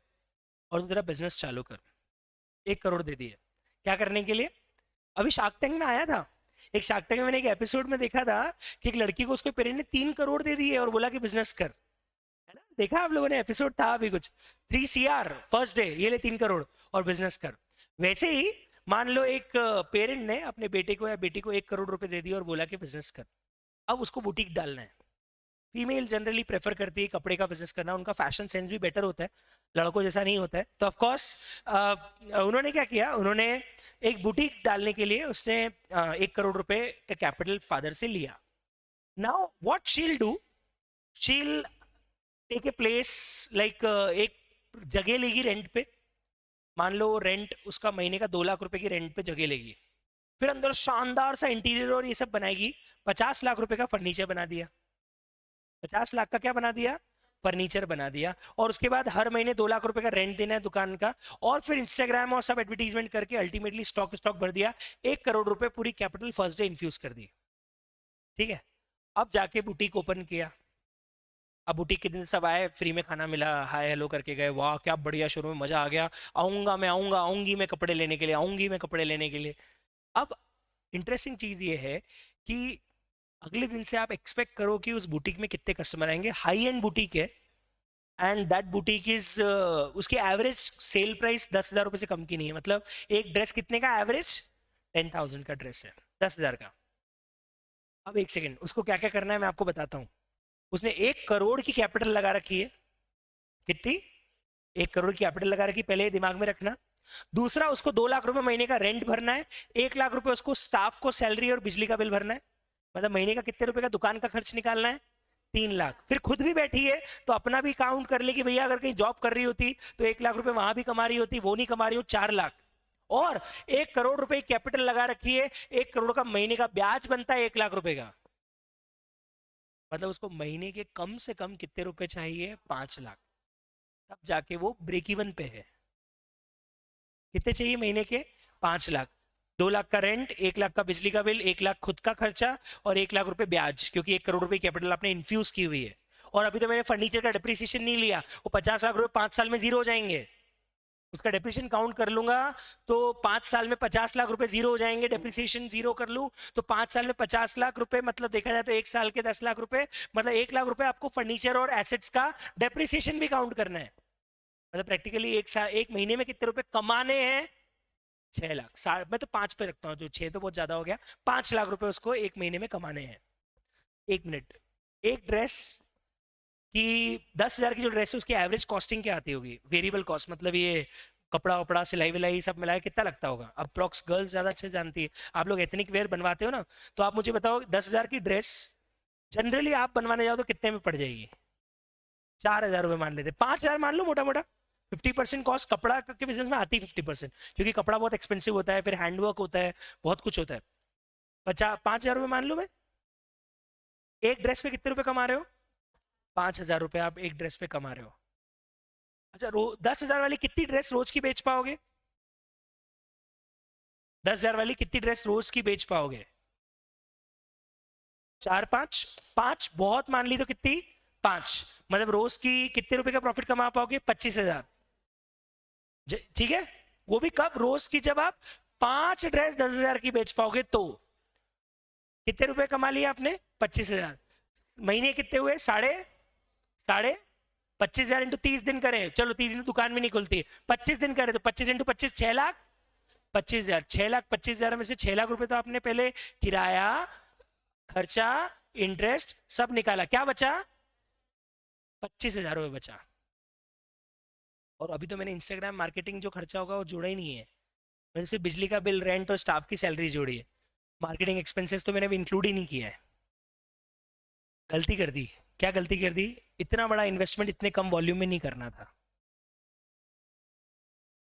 Speaker 1: और तू तेरा बिजनेस चालू कर। 1 करोड़ दे दिए, क्या करने के लिए? अभी शार्क टैंक में आया था, एक शार्क टैंक में मैंने एक एपिसोड में देखा था कि एक लड़की को उसके पेरेंट ने 3 करोड़ दे दिए और बोला कि बिजनेस कर। है ना, देखा आप लोगों ने एपिसोड था अभी कुछ, 3 CR फर्स्ट डे, ये ले 3 करोड़ और बिजनेस कर। वैसे ही मान लो एक पेरेंट ने अपने बेटे को या बेटी को 1 करोड़ रुपए दे दिए और बोला कि बिजनेस कर। अब उसको बुटीक डालना है। फीमेल जनरली प्रेफर करती है कपड़े का बिजनेस करना, उनका फैशन सेंस भी बेटर होता है, लड़कों जैसा नहीं होता है। तो ऑफ कोर्स उन्होंने क्या किया, उन्होंने एक बुटीक डालने के लिए उसने 1 करोड़ रुपए का कैपिटल फादर से लिया। नाउ व्हाट शील डू, शील टेक ए प्लेस, लाइक एक जगह लेगी रेंट पे। मान लो रेंट उसका महीने का 2 लाख रुपए की रेंट पे जगह लेगी, फिर अंदर शानदार सा इंटीरियर और ये सब बनाएगी। 50 लाख रुपए का फर्नीचर बना दिया, 50 लाख का क्या बना दिया? फर्नीचर बना दिया। और उसके बाद हर महीने 2 लाख रुपए का रेंट देना है दुकान का, और फिर इंस्टाग्राम और सब एडवर्टीजमेंट करके अल्टीमेटली स्टॉक स्टॉक भर दिया। 1 करोड़ रुपए पूरी कैपिटल फर्स्ट डे इन्फ्यूज कर दी। ठीक है, अब जाके बुटीक ओपन किया। अब बुटीक के दिन सब आए, फ्री में खाना मिला, हाय हेलो करके गए, वाह क्या बढ़िया शोरूम में, मजा आ गया, आऊंगा मैं, आऊंगा, आऊंगी मैं कपड़े लेने के लिए, आऊंगी मैं कपड़े लेने के लिए। अब इंटरेस्टिंग चीज ये है कि अगले दिन से आप एक्सपेक्ट करो कि उस बुटीक में कितने कस्टमर आएंगे। हाई एंड बुटीक है, एंड दैट बुटीक इज, उसकी एवरेज सेल प्राइस 10,000 रुपए से कम की नहीं है। मतलब एक ड्रेस कितने का एवरेज? 10,000 का ड्रेस है, 10,000 का। अब एक सेकेंड, उसको क्या क्या करना है मैं आपको बताता हूँ। उसने 1 करोड़ की कैपिटल लगा रखी है। कितनी? 1 करोड़ की कैपिटल लगा रखी, पहले दिमाग में रखना। दूसरा, उसको 2 लाख रुपए महीने का रेंट भरना है। 1 लाख रुपए उसको स्टाफ को सैलरी और बिजली का बिल भरना है। मतलब महीने का कितने रुपए का दुकान का खर्च निकालना है? 3 लाख। फिर खुद भी बैठी है तो अपना भी काउंट कर ले कि भैया अगर कहीं जॉब कर रही होती तो 1 लाख रुपए वहां भी कमा रही होती, वो नहीं कमा रही हो, 4 लाख। और 1 करोड़ रुपए कैपिटल लगा रखी है, 1 करोड़ का महीने का ब्याज बनता है 1 लाख रुपए का। मतलब उसको महीने के कम से कम कितने रुपए चाहिए? 5 लाख। तब जाके वो ब्रेक इवन पे है। कितने चाहिए महीने के? 5 लाख। 2 लाख का रेंट, 1 लाख का बिजली का बिल, 1 लाख खुद का खर्चा, और 1 लाख रुपए ब्याज, क्योंकि 1 करोड़ रुपए कैपिटल आपने इन्फ्यूज की हुई है। और अभी तो मैंने फर्नीचर का डिप्रिसिएशन नहीं लिया, वो 50 लाख रुपए 5 साल में जीरो हो जाएंगे। उसका डेप्रिसिएशन काउंट कर लूंगा तो 5 साल में 50 लाख रुपए जीरो हो जाएंगे। डेप्रिसिएशन जीरो कर लूं तो 5 साल में 50 लाख रुपए, मतलब देखा जाए तो 1 साल के 10 लाख रुपए, मतलब 1 लाख रुपए आपको फर्नीचर और एसेट्स का डेप्रिसिएशन भी काउंट करना है। मतलब प्रैक्टिकली एक साल, एक महीने में कितने रुपए कमाने हैं? 6 लाख। मैं तो 5 पे रखता हूँ, जो 6 तो बहुत ज्यादा हो गया। 5 लाख रुपए उसको एक महीने में कमाने हैं। 1 मिनट, एक ड्रेस कि 10,000 की जो ड्रेस है उसकी एवरेज कॉस्टिंग क्या आती होगी? वेरिएबल कॉस्ट, मतलब ये कपड़ा वपड़ा सिलाई विलाई सब मिलाए कितना लगता होगा? अप्रॉक्स गर्ल्स ज्यादा अच्छे जानती है। आप लोग एथनिक वेयर बनवाते हो ना, तो आप मुझे बताओ 10,000 की ड्रेस जनरली आप बनवाने जाओ तो कितने में पड़ जाएगी? 4,000 रुपये मान लेते, 5,000 मान लो मोटा मोटा। 50% कॉस्ट कपड़ा के बिजनेस में आती है 50%, क्योंकि कपड़ा बहुत एक्सपेंसिव होता है, फिर हैंडवर्क होता है, बहुत कुछ होता है। 5,000 रुपये मान लो। मैं एक ड्रेस पे कितने रुपए कमा रहे हो? 5,000 रुपये आप एक ड्रेस पे कमा रहे हो। अच्छा 10,000 वाली कितनी ड्रेस रोज की बेच पाओगे? 10,000 वाली कितनी ड्रेस रोज की बेच पाओगे? 4-5? 5 बहुत मान ली तो कितनी? 5, मतलब रोज की कितने रुपए का प्रॉफिट कमा पाओगे? 25,000। ठीक है, वो भी कब? रोज की जब आप 5 ड्रेस 10,000 की बेच पाओगे तो कितने रुपए कमा लिए आपने? 25,000। महीने कितने हुए? साढ़े 25,000 इंटू 30 दिन करें, चलो 30 दिन दुकान भी नहीं खुलती, 25 दिन करें तो 25 इंटू 25 6,25,000। 6,25,000 में से 6 लाख रुपए तो आपने पहले किराया, खर्चा, इंटरेस्ट सब निकाला, क्या बचा? 25,000 रुपये बचा। और अभी तो मैंने इंस्टाग्राम मार्केटिंग जो खर्चा होगा वो जोड़ा ही नहीं है, मैंने सिर्फ बिजली का बिल, रेंट और स्टाफ की सैलरी जोड़ी है। मार्केटिंग एक्सपेंसेस तो मैंने अभी इंक्लूड ही नहीं किया है। गलती कर दी। क्या गलती कर दी? इतना बड़ा इन्वेस्टमेंट इतने कम वॉल्यूम में नहीं करना था।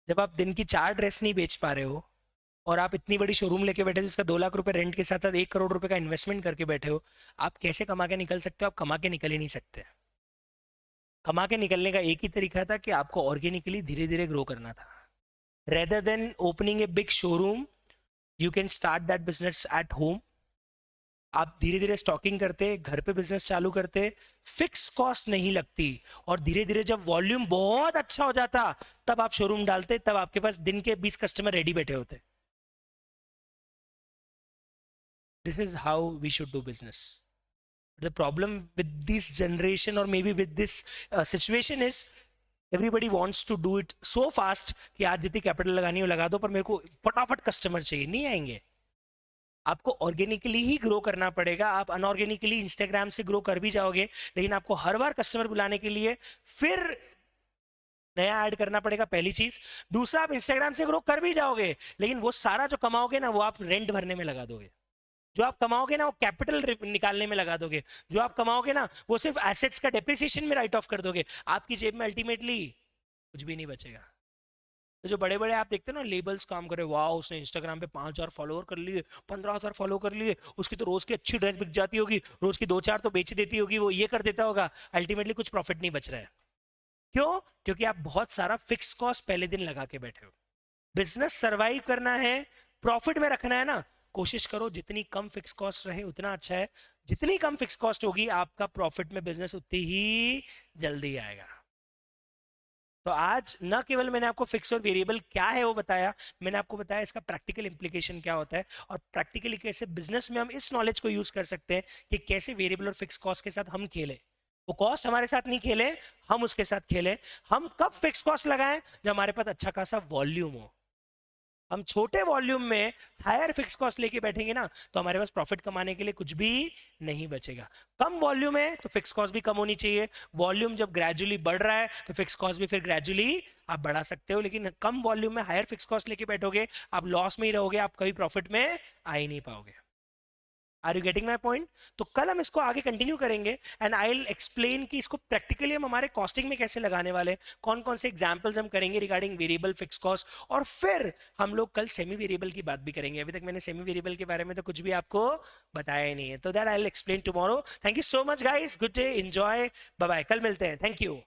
Speaker 1: जब आप दिन की 4 ड्रेस नहीं बेच पा रहे हो और आप इतनी बड़ी शोरूम लेके बैठे हो जिसका 2 लाख रुपए रेंट के साथ साथ 1 करोड़ रुपए का इन्वेस्टमेंट करके बैठे हो, आप कैसे कमा के निकल सकते हो? आप कमा के निकल ही नहीं सकते। कमा के निकलने का एक ही तरीका था कि आपको ऑर्गेनिकली धीरे धीरे ग्रो करना था। Rather than opening a big showroom, you can start that business at home. आप धीरे धीरे स्टॉकिंग करते, घर पे बिजनेस चालू करते, फिक्स कॉस्ट नहीं लगती, और धीरे धीरे जब वॉल्यूम बहुत अच्छा हो जाता तब आप शोरूम डालते, तब आपके पास दिन के 20 कस्टमर रेडी बैठे होते। This is how we should do business. The problem with this generation और maybe with this situation is everybody wants to do it so fast कि आज जितनी कैपिटल लगानी हो लगा दो, पर मेरे को फटाफट कस्टमर चाहिए, नहीं आएंगे। आपको ऑर्गेनिकली ही ग्रो करना पड़ेगा। आप अनऑर्गेनिकली इंस्टाग्राम से ग्रो कर भी जाओगे, लेकिन आपको हर बार कस्टमर बुलाने के लिए फिर नया ऐड करना पड़ेगा, पहली चीज। दूसरा, आप इंस्टाग्राम से ग्रो कर भी जाओगे, लेकिन वो सारा जो कमाओगे ना वो आप रेंट भरने में लगा दोगे। जो आप कमाओगे ना वो कैपिटल निकालने में लगा दोगे। जो आप कमाओगे ना वो सिर्फ एसेट्स का डेप्रिसिएशन में राइट ऑफ कर दोगे। आपकी जेब में अल्टीमेटली कुछ भी नहीं बचेगा। तो जो बड़े बड़े आप देखते हो ना लेबल्स काम करे, वाह उसने इंस्टाग्राम पे 5,000 फॉलोअर कर लिए, 15,000 फॉलो कर लिए, उसकी तो रोज की अच्छी ड्रेस बिक जाती होगी, रोज की 2-4 तो बेच देती होगी, वो ये कर देता होगा, अल्टीमेटली कुछ प्रॉफिट नहीं बच रहा है। क्यों? क्योंकि आप बहुत सारा फिक्स कॉस्ट पहले दिन लगा के बैठे हो। बिजनेस सर्वाइव करना है, प्रॉफिट में रखना है ना, कोशिश करो जितनी कम फिक्स कॉस्ट रहे उतना अच्छा है। जितनी कम फिक्स कॉस्ट होगी आपका प्रॉफिट में बिजनेस उतनी ही जल्दी आएगा। तो आज न केवल मैंने आपको फिक्स और वेरिएबल क्या है वो बताया, मैंने आपको बताया इसका प्रैक्टिकल इंप्लीकेशन क्या होता है, और प्रैक्टिकली कैसे बिजनेस में हम इस नॉलेज को यूज कर सकते हैं कि कैसे वेरिएबल और फिक्स कॉस्ट के साथ हम खेलें। वो कॉस्ट हमारे साथ नहीं खेले, हम उसके साथ खेलें। हम कब फिक्स कॉस्ट लगाएं? जब हमारे पास अच्छा खासा वॉल्यूम हो। हम छोटे वॉल्यूम में हायर फिक्स कॉस्ट लेके बैठेंगे ना तो हमारे पास प्रॉफिट कमाने के लिए कुछ भी नहीं बचेगा। कम वॉल्यूम है तो फिक्स कॉस्ट भी कम होनी चाहिए। वॉल्यूम जब ग्रेजुअली बढ़ रहा है तो फिक्स कॉस्ट भी फिर ग्रेजुअली आप बढ़ा सकते हो, लेकिन कम वॉल्यूम में हायर फिक्स कॉस्ट लेके बैठोगे आप लॉस में ही रहोगे, आप कभी प्रॉफिट में आ ही नहीं पाओगे। Are you getting my point? तो कल हम इसको आगे कंटिन्यू करेंगे एंड आई विल एक्सप्लेन कि इसको प्रैक्टिकली हम हमारे कॉस्टिंग में कैसे लगाने वाले, कौन कौन से एग्जांपल्स हम करेंगे रिगार्डिंग वेरिएबल फिक्स कॉस्ट, और फिर हम लोग कल सेमी वेरिएबल की बात भी करेंगे। अभी तक मैंने सेमी वेरिएबल के बारे में तो कुछ भी आपको बताया ही नहीं है, तो that I will explain tomorrow. Thank you so much guys, good day, enjoy, bye bye, कल मिलते हैं, थैंक यू।